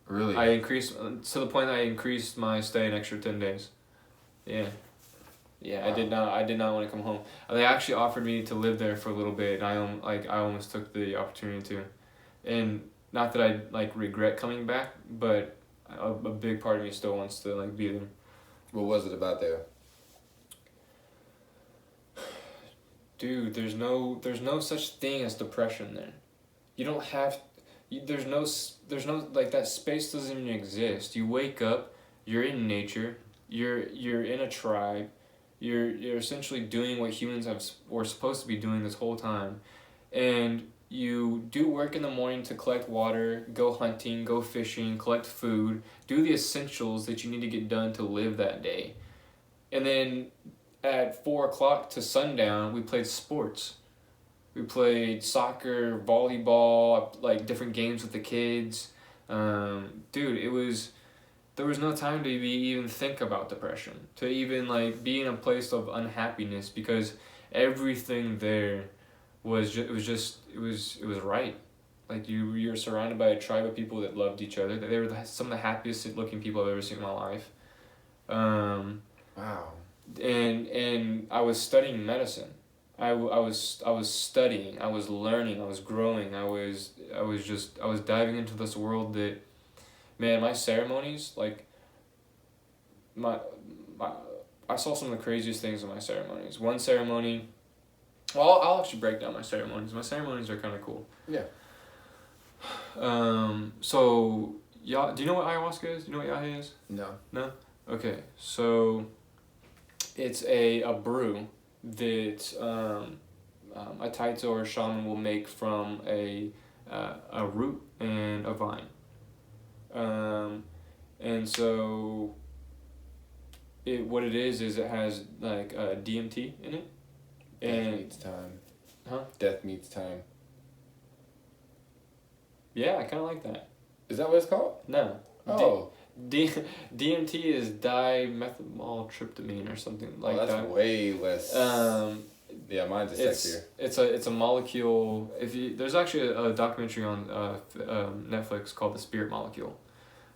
Really? I increased, to the point that I increased my stay an extra 10 days. Yeah. Yeah, wow. I did not want to come home. They actually offered me to live there for a little bit, and I almost took the opportunity to. And not that I regret coming back, but a big part of me still wants to be there. What was it about there? Dude, there's no such thing as depression there. You don't have. There's no that space doesn't even exist. You wake up, you're in nature, you're in a tribe, you're essentially doing what humans were supposed to be doing this whole time, and you do work in the morning to collect water, go hunting, go fishing, collect food, do the essentials that you need to get done to live that day, and then at 4:00 to sundown we played sports. We played soccer, volleyball, different games with the kids. Dude, there was no time to even think about depression, to even be in a place of unhappiness, because everything there was right. You're surrounded by a tribe of people that loved each other. They were some of the happiest looking people I've ever seen in my life. Wow. And I was studying medicine. I was studying, I was learning, I was growing, I was diving into this world that, man, my ceremonies, I saw some of the craziest things in my ceremonies. One ceremony, well, I'll actually break down my ceremonies. My ceremonies are kind of cool. Yeah. So, do you know what ayahuasca is? Do you know what yahe is? No. No? Okay, so it's a brew that a taito or a shaman will make from a root and a vine. And so what it is it has like DMT in it. Death meets time. Huh? Death meets time. Yeah, I kind of like that. Is that what it's called? No. Oh. DMT is dimethyltryptamine or something like that's that. way less. Yeah, mine's a sexier. It's a molecule. There's actually a documentary on Netflix called The Spirit Molecule,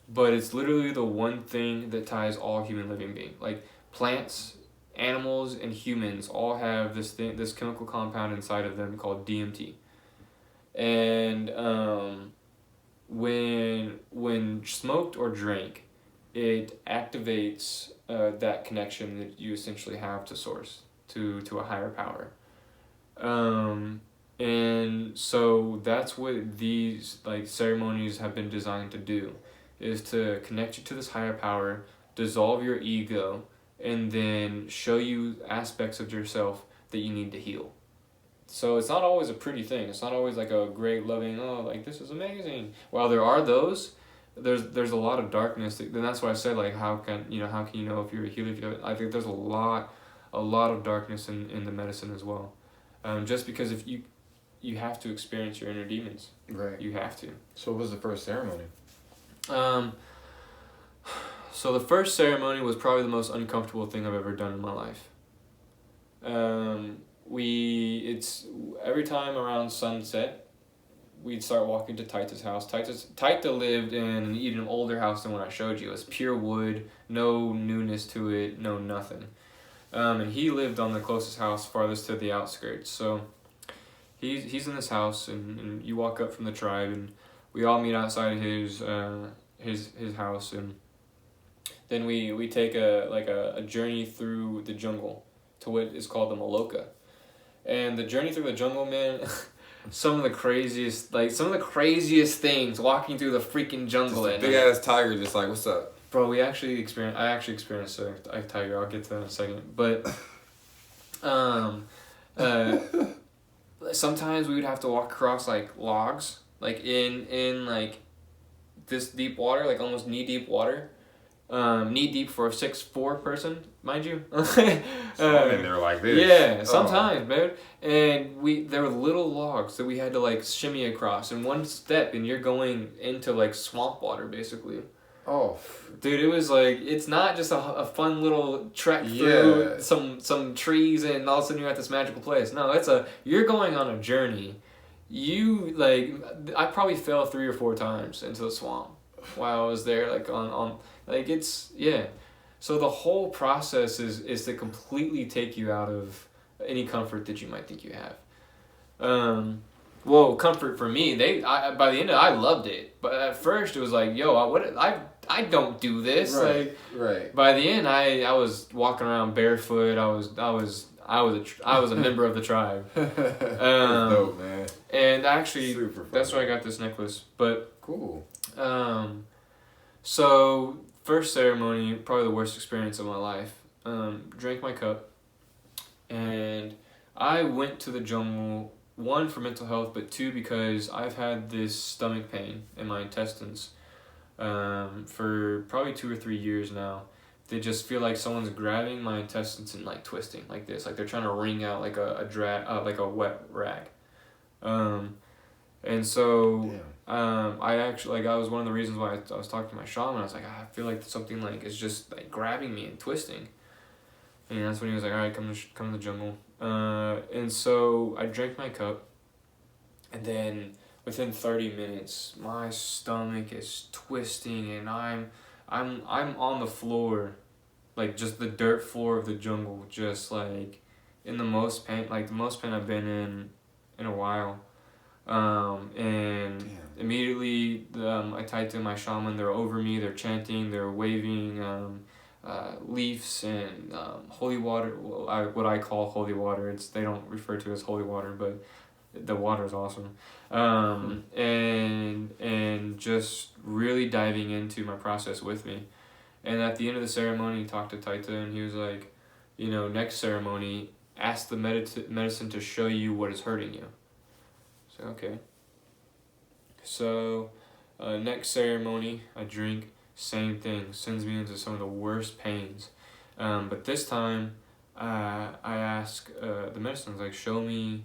but it's literally the one thing that ties all human living beings. Like plants, animals, and humans all have this chemical compound inside of them called DMT, and when smoked or drank, it activates that connection that you essentially have to source, to a higher power. And so that's what these like ceremonies have been designed to do, is to connect you to this higher power, dissolve your ego, and then show you aspects of yourself that you need to heal. So it's not always a pretty thing. It's not always like a great loving, oh, like this is amazing. While there are those, there's a lot of darkness. Then that's why I said like how can you know if you're a healer if you don't. I think there's a lot of darkness in the medicine as well. Just because if you have to experience your inner demons. Right. You have to. So what was the first ceremony? So the first ceremony was probably the most uncomfortable thing I've ever done in my life. It's every time around sunset, we'd start walking to Taita's house. Taita lived in an even older house than what I showed you. It was pure wood, no newness to it, no nothing. And he lived on the closest house farthest to the outskirts. So he's in this house, and you walk up from the tribe, and we all meet outside of his house, and then we take a journey through the jungle to what is called the Myloh. And the journey through the jungle, man, some of the craziest things walking through the freaking jungle. Just a big ass tiger, just like, what's up? Bro, I actually experienced a tiger. I'll get to that in a second. But sometimes we would have to walk across like logs, like in like this deep water, like almost knee deep water. Knee deep for a 6'4" person, mind you. They were like this. Yeah, sometimes, man. And there were little logs that we had to like shimmy across, and one step, and you're going into like swamp water, basically. Oh, dude, it was like, it's not just a fun little trek through some trees and all of a sudden you're at this magical place. No, you're going on a journey. I probably fell 3 or 4 times into the swamp while I was there, like on So the whole process is to completely take you out of any comfort that you might think you have. Comfort for me, by the end of it, I loved it. But at first it was like, I don't do this. Right. By the end, I was walking around barefoot. I was a member of the tribe. Dope, man. And actually, that's why I got this necklace. But cool. So first ceremony, probably the worst experience of my life. Drank my cup, and I went to the jungle. 1, for mental health, but 2, because I've had this stomach pain in my intestines for probably 2 or 3 years now. They just feel like someone's grabbing my intestines and like twisting like this, like they're trying to wring out like like a wet rag. And so I actually, that was one of the reasons why I was talking to my shaman. I was like, I feel like something like is just like grabbing me and twisting. And that's when he was like, all right, come to the jungle. And so I drank my cup, and then within 30 minutes, my stomach is twisting, and I'm on the floor, like just the dirt floor of the jungle, just like in the most pain, like the most pain I've been in a while. And immediately I typed in my shaman. They're over me. They're chanting. They're waving leaves and holy water. What I call holy water. They don't refer to it as holy water, but the water is awesome. And just really diving into my process with me. And at the end of the ceremony, he talked to Taita, and he was like, next ceremony, ask the medicine to show you what is hurting you. So, okay. So, next ceremony, I drink, same thing, sends me into some of the worst pains. But this time, I asked the medicine, I was like, show me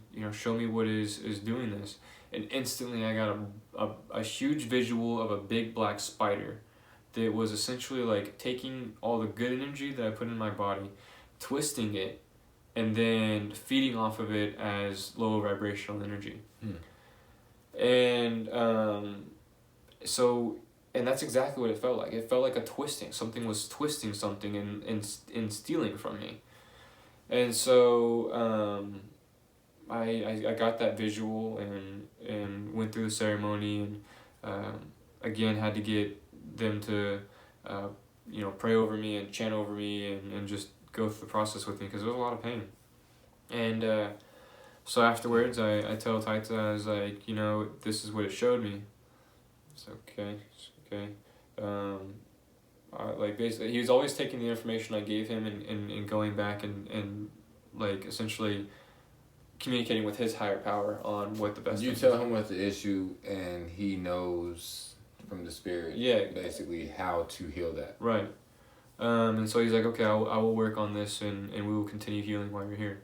what is doing this. And instantly I got a huge visual of a big black spider that was essentially like taking all the good energy that I put in my body, twisting it, and then feeding off of it as low vibrational energy. And and that's exactly what it felt like. It felt like a twisting. Something was twisting something and stealing from me. And so I got that visual and went through the ceremony, and again had to get them to pray over me and chant over me and just go through the process with me, because there was a lot of pain. And so afterwards I tell Taita, I was like, this is what it showed me. It's okay. Like basically he was always taking the information I gave him and going back and like essentially communicating with his higher power on what the best. You tell him what's the issue, and he knows from the spirit, basically how to heal that. Right. And so he's like, okay, I will work on this, and we will continue healing while you're here.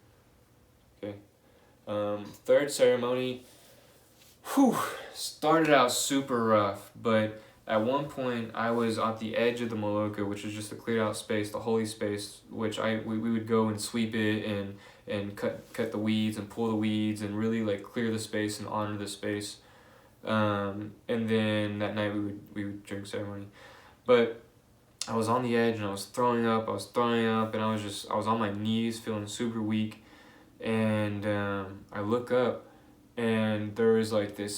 Okay. Third ceremony, started out super rough, but at one point I was at the edge of the Maloka, which is just a cleared out space, the holy space, which we would go and sweep it and cut the weeds and pull the weeds and really like clear the space and honor the space. And then that night we would drink ceremony. But I was on the edge and I was throwing up and I was on my knees feeling super weak. And I look up and there was like this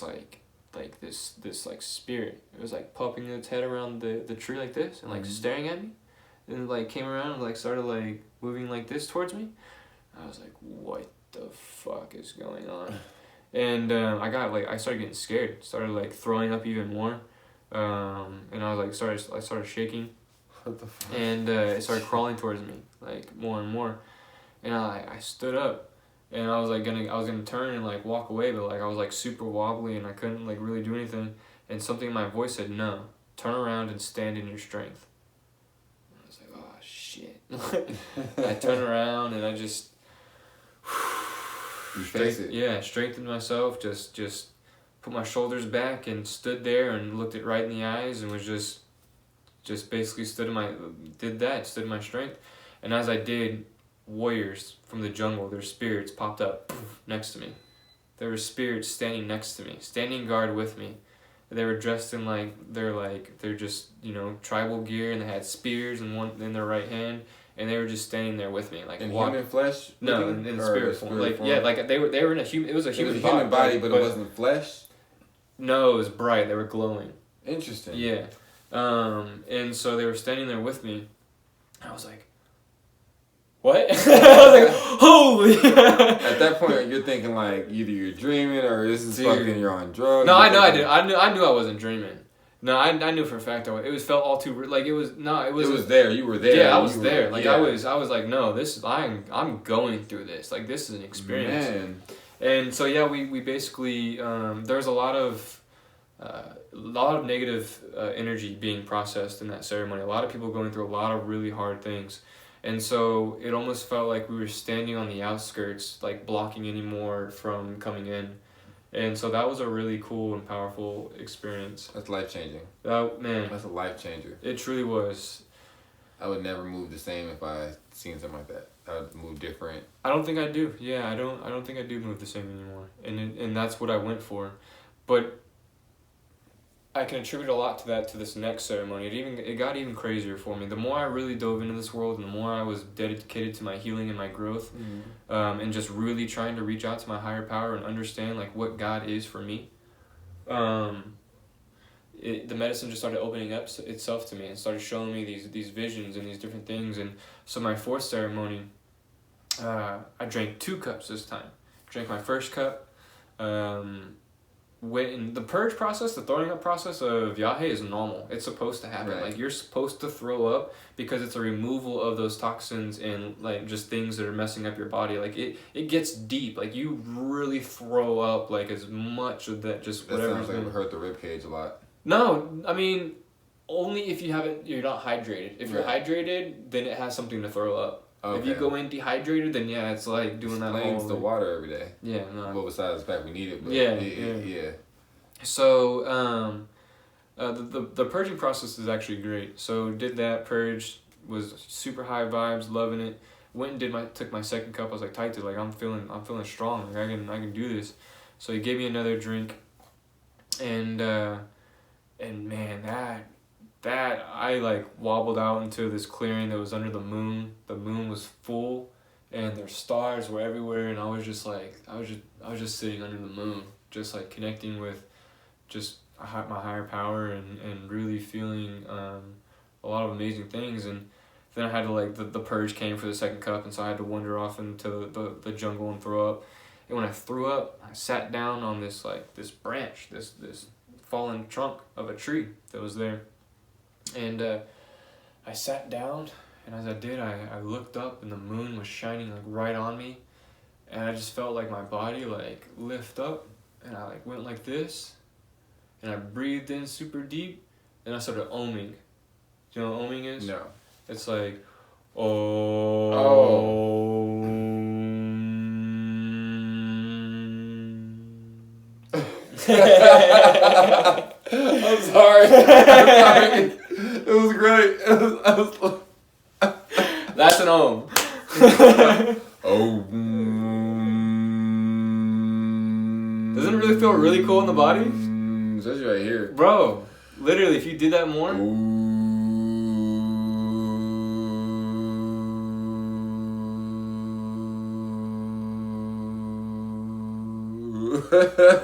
spirit. It was like popping its head around the tree like this and like staring at me, and like came around and like started like moving like this towards me. I was like, what the fuck is going on? And I started getting scared, started like throwing up even more, and I was like I started shaking. What the fuck? And it started crawling towards me like more and more, and I stood up. And I was gonna turn and like walk away, but like I was like super wobbly and I couldn't like really do anything. And something in my voice said, no, turn around and stand in your strength. And I was like, oh shit. I turned around and I just strengthened myself, just put my shoulders back and stood there and looked it right in the eyes and was just basically stood in my strength. And as I did, warriors from the jungle, their spirits popped up next to me. There were spirits standing next to me, standing guard with me. They were dressed in they're just tribal gear, and they had spears in their right hand, and they were just standing there with me, like in human flesh. No, in spirit form. Like they were in a human. It was a human body, but it wasn't flesh. No, it was bright. They were glowing. Interesting. Yeah, and so they were standing there with me. I was like, what? I was like, holy. At that point, you're thinking like either you're dreaming or this is fucking you're on drugs. No, I know I did. I knew I wasn't dreaming. No, I knew for a fact I was. It felt all too like it was. No, it was. It was there. You were there. Yeah, I was there. Like I was like, no, I'm going through this. Like this is an experience. Man. And so yeah, we basically there's a lot of negative energy being processed in that ceremony. A lot of people going through a lot of really hard things. And so it almost felt like we were standing on the outskirts, like blocking any more from coming in. And so that was a really cool and powerful experience. That's life-changing. Man. That's a life changer. It truly was. I would never move the same if I seen something like that. I would move different. I don't think I do. Yeah, I don't think I do move the same anymore. And that's what I went for. But I can attribute a lot to that, to this next ceremony. It got even crazier for me. The more I really dove into this world and the more I was dedicated to my healing and my growth, and just really trying to reach out to my higher power and understand like what God is for me, the medicine just started opening up itself to me and started showing me these visions and these different things. And so my fourth ceremony, I drank 2 cups this time. Drank my first cup. When the purge process, the throwing up process of Yahe is normal. It's supposed to happen. Right. Like you're supposed to throw up because it's a removal of those toxins and like just things that are messing up your body. Like it gets deep. Like you really throw up like as much of that just whatever. That sounds like it hurt the ribcage a lot. No, I mean, only if you're not hydrated. If you're hydrated, then it has something to throw up. Okay. If you go in dehydrated, then yeah, it's like doing that Explains whole the water every day. Yeah, no. Well, besides the fact we need it, but Yeah. So the purging process is actually great. So did that purge, was super high vibes, loving it. Went and took my second cup. I was like, tight to, like, I'm feeling strong. Like, I can do this. So he gave me another drink, and man, that I like wobbled out into this clearing that was under the moon. The moon was full, and their stars were everywhere. And I was just sitting under the moon, just like connecting with just my higher power and really feeling a lot of amazing things. And then I had to, like, the purge came for the second cup, and so I had to wander off into the jungle and throw up. And when I threw up, I sat down on this branch, this fallen trunk of a tree that was there. And I sat down, and as I did, I looked up, and the moon was shining, like, right on me. And I just felt like my body, like, lift up, and I, like, went like this, and I breathed in super deep, and I started oming. Do you know what oming is? No. It's like, I'm sorry. It was great. That's an om. Oh. Doesn't it really feel really cool in the body? Especially right here. Bro, literally, if you did that more.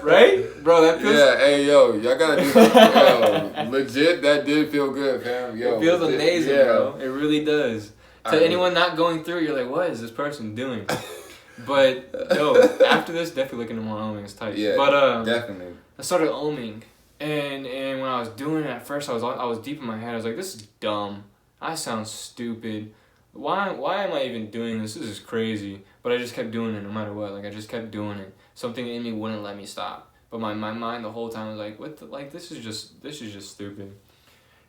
Right? Bro, that feels... Yeah, hey, yo, y'all gotta do that. Yo, legit, that did feel good, fam. Yo, it feels legit, amazing, bro. It really does. To anyone not going through, you're like, what is this person doing? But, yo, after this, definitely looking at more oming. It's tight. Yeah, but, definitely. I started oming. And when I was doing it at first, I was deep in my head. I was like, this is dumb. I sound stupid. Why am I even doing this? This is crazy. But I just kept doing it no matter what. Like, I just kept doing it. Something in me wouldn't let me stop. But my mind the whole time was like, what the, like, this is just stupid.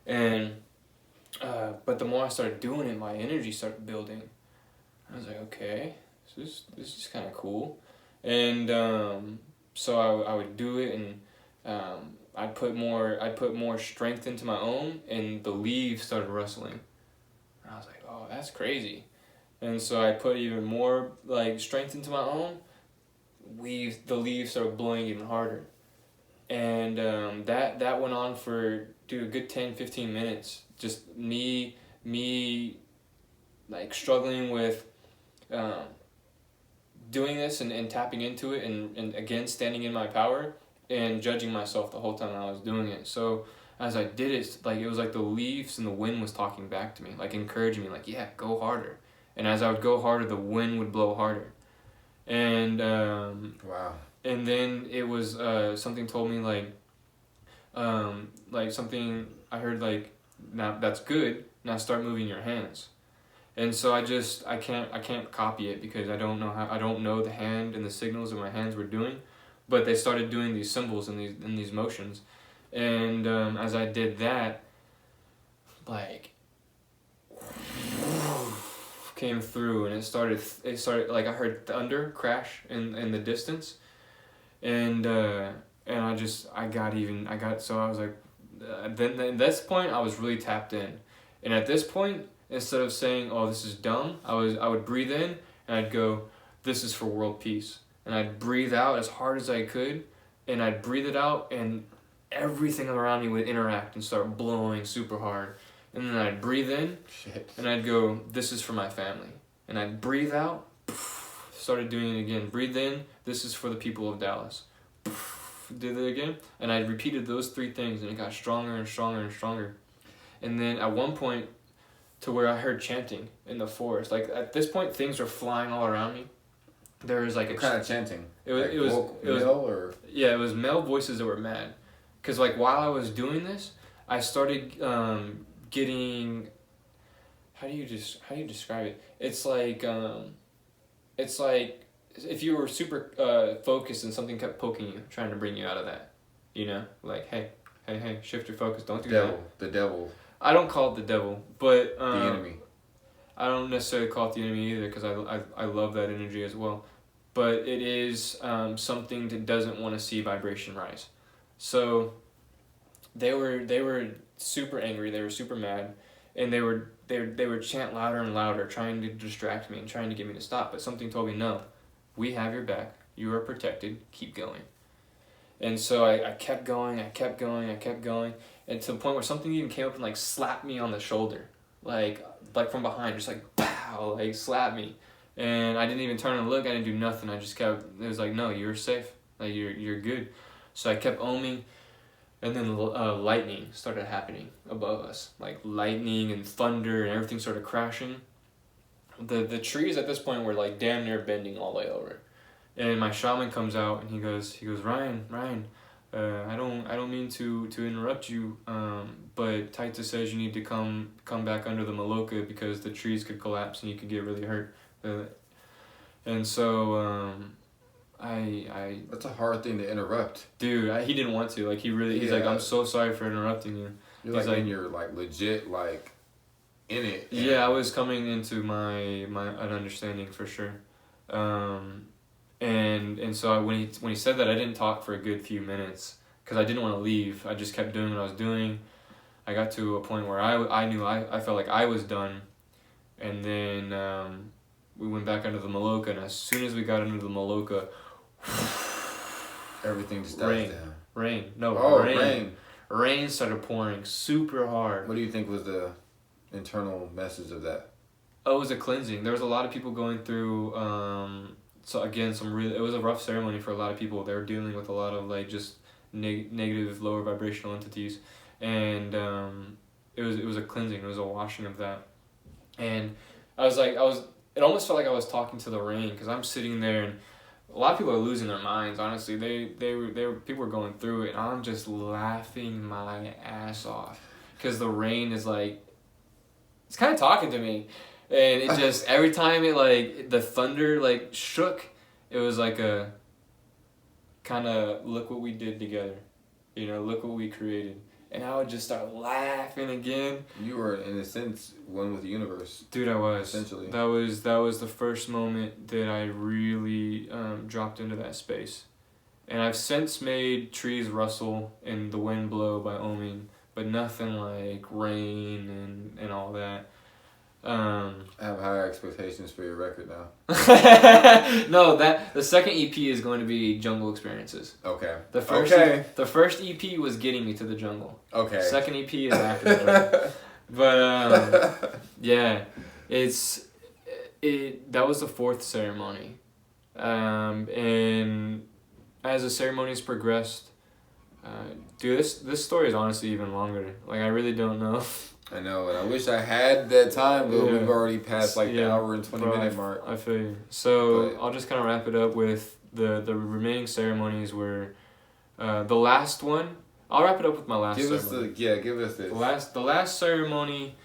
And but the more I started doing it, my energy started building. I was like, okay, this is kind of cool. And so I would do it, and I'd put more strength into my own, and the leaves started rustling. And I was like, oh, that's crazy. And so I put even more, like, strength into my own. The leaves started blowing even harder. And that went on for, dude, a good 10-15 minutes. Just me like struggling with doing this and tapping into it, and again standing in my power and judging myself the whole time I was doing it. So as I did it, like, it was like the leaves and the wind was talking back to me, like encouraging me, like, yeah, go harder. And as I would go harder, the wind would blow harder. And wow. And then it was something told me, like something I heard, like, now that's good. Now start moving your hands. And so I can't copy it because I don't know the hand and the signals that my hands were doing, but they started doing these symbols and these motions, and as I did that, like, came through, and it started like, I heard thunder crash in the distance, and I got so I was like, then at this point I was really tapped in, and at this point, instead of saying, oh, this is dumb, I would breathe in, and I'd go, this is for world peace, and I'd breathe out as hard as I could, and I'd breathe it out, and everything around me would interact and start blowing super hard. And then I'd breathe in, and I'd go, this is for my family. And I'd breathe out, started doing it again. Breathe in, this is for the people of Dallas. Did it again, and I repeated those 3 things, and it got stronger and stronger and stronger. And then at one point, to where I heard chanting in the forest. Like, at this point, things were flying all around me. There was like what kind of chanting? It was male, or? Yeah, it was male voices that were mad. Cause, like, while I was doing this, I started getting, how do you describe it? It's like if you were super focused and something kept poking you, trying to bring you out of that, you know, like, hey, hey, shift your focus. Don't do Devil. that. The devil. I don't call it the devil, but The enemy. I don't necessarily call it the enemy either, because I love that energy as well. But it is something that doesn't want to see vibration rise. So they were super angry. They were super mad, and they would chant louder and louder, trying to distract me and trying to get me to stop. But something told me, no, we have your back. You are protected. Keep going. And so I kept going. I kept going. I kept going, and to the point where something even came up and like slapped me on the shoulder, like from behind, just like pow, like slapped me. And I didn't even turn and look. I didn't do nothing. I just kept. It was like, no, you're safe. Like you're good. So I kept oming, and then lightning started happening above us. Like lightning and thunder and everything started crashing. The trees at this point were like damn near bending all the way over. And my shaman comes out and he goes, Ryan, I don't mean to interrupt you, but Taita says you need to come back under the Myloh because the trees could collapse and you could get really hurt. And so I That's a hard thing to interrupt. dude, he didn't want to. Like he's like, I'm so sorry for interrupting you. You're like, you're like legit like in it. Yeah, I was coming into my an understanding for sure. And so when he said that, I didn't talk for a good few minutes because I didn't want to leave. I just kept doing what I was doing. I got to a point where I knew I felt like I was done, and then we went back under the Myloh, and as soon as we got under the Myloh, everything just dies down. Rain started pouring super hard. What do you think was the internal message of that? Oh, it was a cleansing. There was a lot of people going through. So again, it was a rough ceremony for a lot of people. They were dealing with a lot of like just negative, lower vibrational entities, and it was a cleansing. It was a washing of that, and it almost felt like I was talking to the rain because I'm sitting there and a lot of people are losing their minds. Honestly, people were going through it, and I'm just laughing my ass off because the rain is like, it's kind of talking to me. And it just, every time it like, the thunder like shook, it was like a kind of, look what we did together. Look what we created. And I would just start laughing again. You were, in a sense, one with the universe. Dude, I was. Essentially. That was the first moment that I really dropped into that space. And I've since made trees rustle and the wind blow by oming, but nothing like rain and all that. I have higher expectations for your record now. No, the second EP is going to be Jungle Experiences. Okay. The first EP was getting me to the jungle. Okay. Second EP is after that. But yeah, that was the fourth ceremony, and as the ceremonies progressed, dude, this story is honestly even longer. Like I really don't know. I know, and I wish I had that time, but we've already passed the hour and 20-minute mark. I feel you. So I'll just kind of wrap it up with the remaining ceremonies were the last one. I'll wrap it up with my last ceremony. Give us this. The last ceremony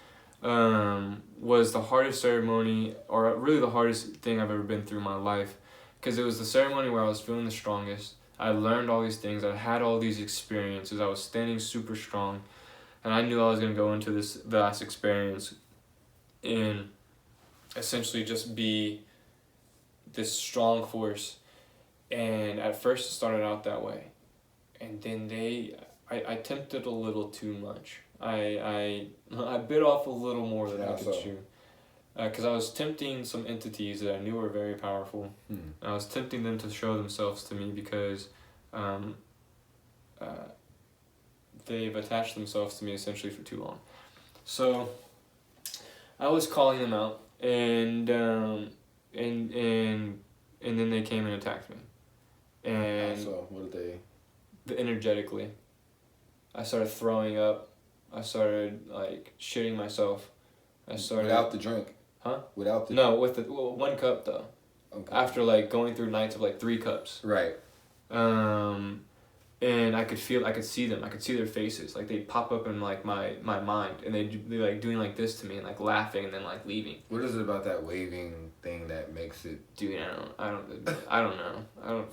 was the hardest ceremony, or really the hardest thing I've ever been through in my life, because it was the ceremony where I was feeling the strongest. I learned all these things. I had all these experiences. I was standing super strong. And I knew I was going to go into this vast experience and essentially just be this strong force. And at first it started out that way. And then I attempted a little too much. I bit off a little more than I could chew. Because I was tempting some entities that I knew were very powerful. I was tempting them to show themselves to me because they've attached themselves to me essentially for too long. So I was calling them out, and then they came and attacked me. And so what did they? Energetically, I started throwing up. I started like shitting myself. I started without the drink. Huh? Without the no, with the 1 cup though. Okay. After like going through nights of like 3 cups. Right. And I could see them, I could see their faces, like they'd pop up in like my mind, and they'd be like doing like this to me and like laughing and then like leaving. What is it about that waving thing that makes it? Dude, I don't know. I don't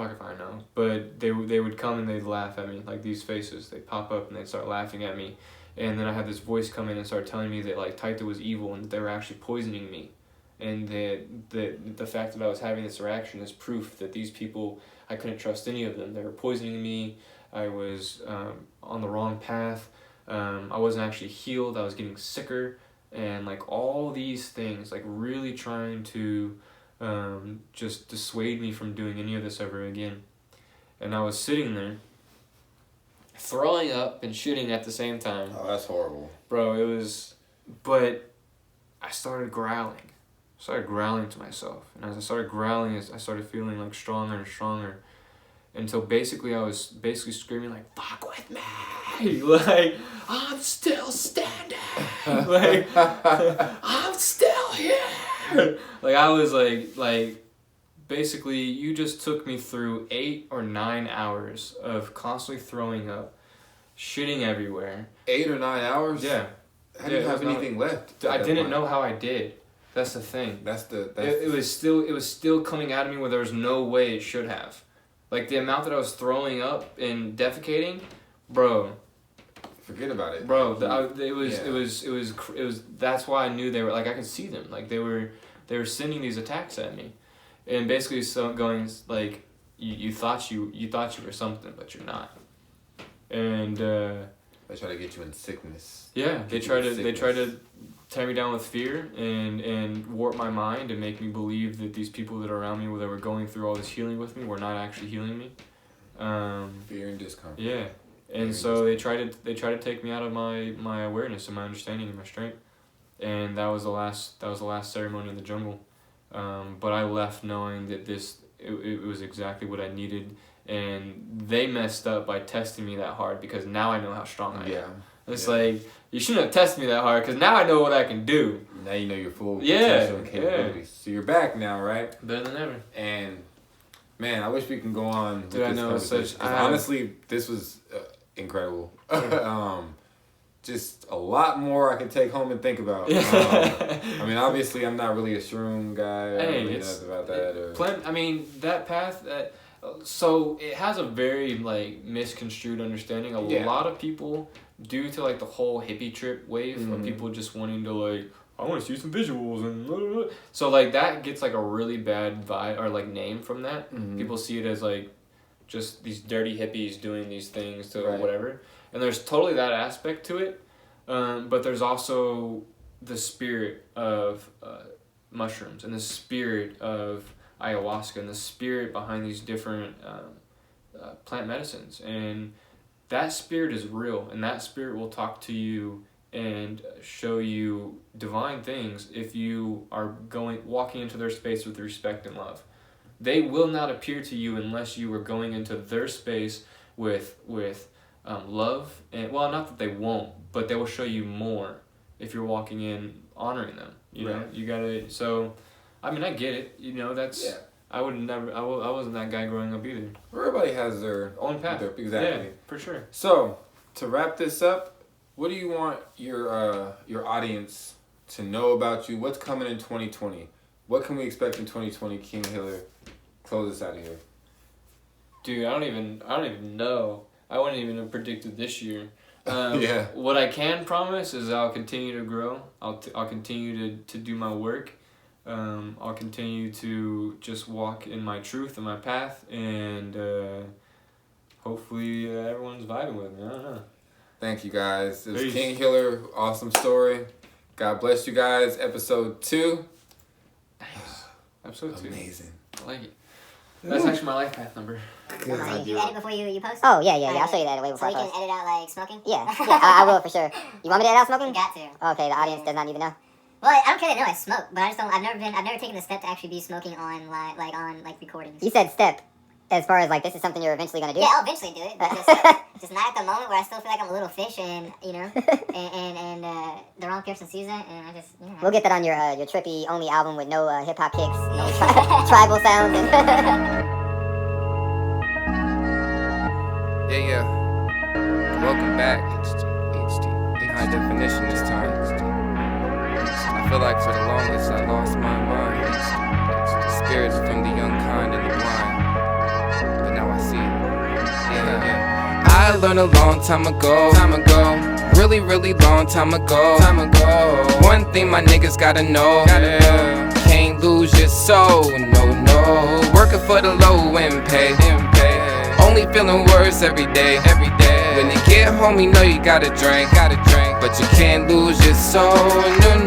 fuck if I know. But they would come and they'd laugh at me, like these faces. They'd pop up and they'd start laughing at me. And then I had this voice come in and start telling me that like Taita was evil and that they were actually poisoning me. And the fact that I was having this reaction is proof that these people, I couldn't trust any of them. They were poisoning me. I was on the wrong path. I wasn't actually healed. I was getting sicker. And like all these things, like really trying to just dissuade me from doing any of this ever again. And I was sitting there, throwing up and shitting at the same time. Oh, that's horrible. Bro, it was... But I started growling. I started growling to myself. And as I started growling, I started feeling like stronger and stronger. Until basically I was screaming like, fuck with me! Like, I'm still standing! Like, I'm still here! Like, I was like, basically, you just took me through 8 or 9 hours of constantly throwing up, shitting everywhere. 8 or 9 hours? Yeah. How do you have anything left? I didn't know how I did. That's the thing. It was still coming out of me where there was no way it should have. Like the amount that I was throwing up and defecating, bro. Forget about it. Bro, it was. That's why I knew they were like I could see them. Like they were sending these attacks at me, and basically going like you thought you were something, but you're not. And they try to get you in sickness. Yeah, they try to tear me down with fear and warp my mind and make me believe that these people that are around me that were going through all this healing with me were not actually healing me. Fear and discomfort. Yeah, and so they try to take me out of my awareness and my understanding and my strength, and that was the last ceremony in the jungle. But I left knowing that it was exactly what I needed, and they messed up by testing me that hard because now I know how strong I am. It's like, you shouldn't have tested me that hard because now I know what I can do. Now you know your full potential and capabilities. So you're back now, right? Better than ever. And, man, I wish we can go on with this conversation. Honestly, this was incredible. Just a lot more I can take home and think about. I mean, obviously, I'm not really a shroom guy. I don't really know about that. That path... So it has a very like misconstrued understanding. A lot of people, due to like the whole hippie trip wave of people just wanting to like, I want to see some visuals and blah, blah, blah. So like that gets like a really bad vibe or like name from that. People see it as like just these dirty hippies doing these things to whatever. And there's totally that aspect to it, but there's also the spirit of mushrooms and the spirit of ayahuasca and the spirit behind these different plant medicines, and that spirit is real, and that spirit will talk to you and show you divine things if you are walking into their space with respect and love. They will not appear to you unless you are going into their space with love, and well, not that they won't, but they will show you more if you're walking in honoring them. You know, you gotta. So I mean, I get it. You know, that's... Yeah. I wasn't that guy growing up either. Everybody has their own path. Exactly. Yeah, for sure. So, to wrap this up, what do you want your audience to know about you? What's coming in 2020? What can we expect in 2020, King Hiller? Close us out of here. Dude, I don't even know. I wouldn't even have predicted this year. Yeah. What I can promise is I'll continue to grow. I'll continue to do my work. I'll continue to just walk in my truth and my path, and hopefully everyone's vibing with me. I don't know. Thank you, guys. It was King Hiller. Awesome story. God bless you guys. Episode 2. Nice. Episode 2. Amazing. I like it. That's actually my life path number. You edit before you post? Oh, yeah. I'll show you that way before I post. So you can edit out, like, smoking? Yeah, I will for sure. You want me to edit out smoking? You got to. Okay, the audience does not need to know. Well, I don't care they know I smoke, but I've never taken the step to actually be smoking on recordings. You said step, as far as like this is something you're eventually gonna do. Yeah, I'll eventually do it, but just not at the moment where I still feel like I'm a little fish, and you know, and the wrong person sees it, and I just We'll get that on your trippy only album with no hip hop kicks, no tribal sounds. Yeah. Welcome back. High definition this time. I feel like for the longest I lost my mind. Spirits from the unkind and the blind. I learned a long time ago. Really, really long time ago. One thing my niggas gotta know. Can't lose your soul, no. Working for the low end pay. Only feeling worse every day. When you get home, you know you gotta drink. But you can't lose your soul,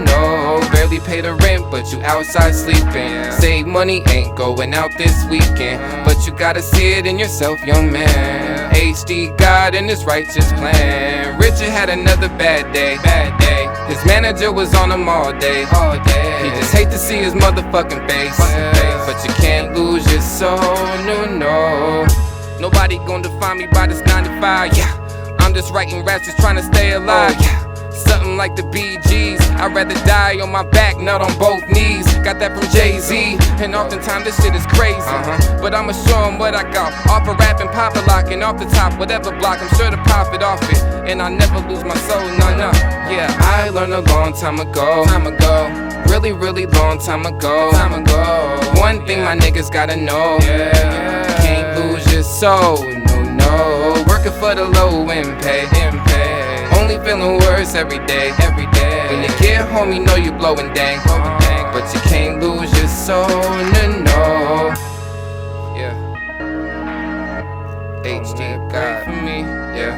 no. Barely pay the rent, but you outside sleeping. Save money, ain't going out this weekend. But you gotta see it in yourself, young man. HD God and his righteous plan. Richard had another bad day. His manager was on him all day. He just hate to see his motherfucking face. But you can't lose your soul, no. Nobody gon' define me by this 9 to 5, yeah. I'm just writing raps, just trying to stay alive, yeah. Something like the BGs. I'd rather die on my back, not on both knees. Got that from Jay-Z, and oftentimes this shit is crazy. But I'ma show 'em what I got. Off of rap and pop it, locking off the top, whatever block, I'm sure to profit off it. And I never lose my soul, no. Yeah, I learned a long time ago. Really, really long time ago. One thing my niggas gotta know. Can't lose your soul, no. Working for the low end pay. Only feeling worse every day. When you get home, you know you blowing dang. But you can't lose your soul, no. Yeah. HD God for me, yeah.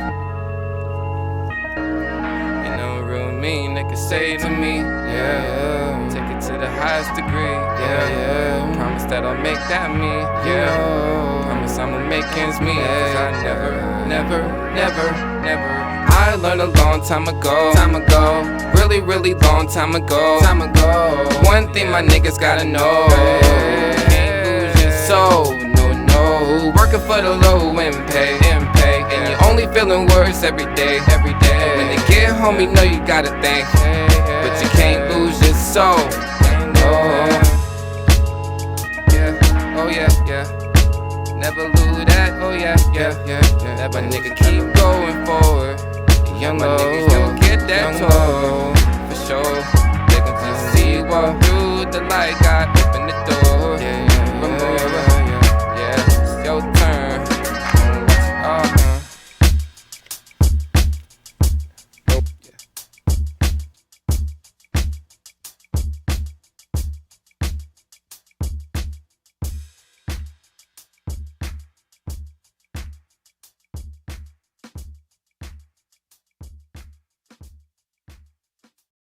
You know, real mean, they can say to me, yeah. Take it to the highest degree, yeah. Promise that I'll make that me, yeah. Promise I'ma make ends meet, cause I never. I learned a long time ago. Really, really long time ago. One thing my niggas gotta know. Can't lose your soul, no. Working for the low end pay. And you only feeling worse every day. When you get home, you know you gotta think. But you can't lose your soul, no. Yeah, oh yeah. Never lose that, oh yeah. Never nigga keep going forward. Young my niggas don't get that toll, for sure. They gon' just see what through the light got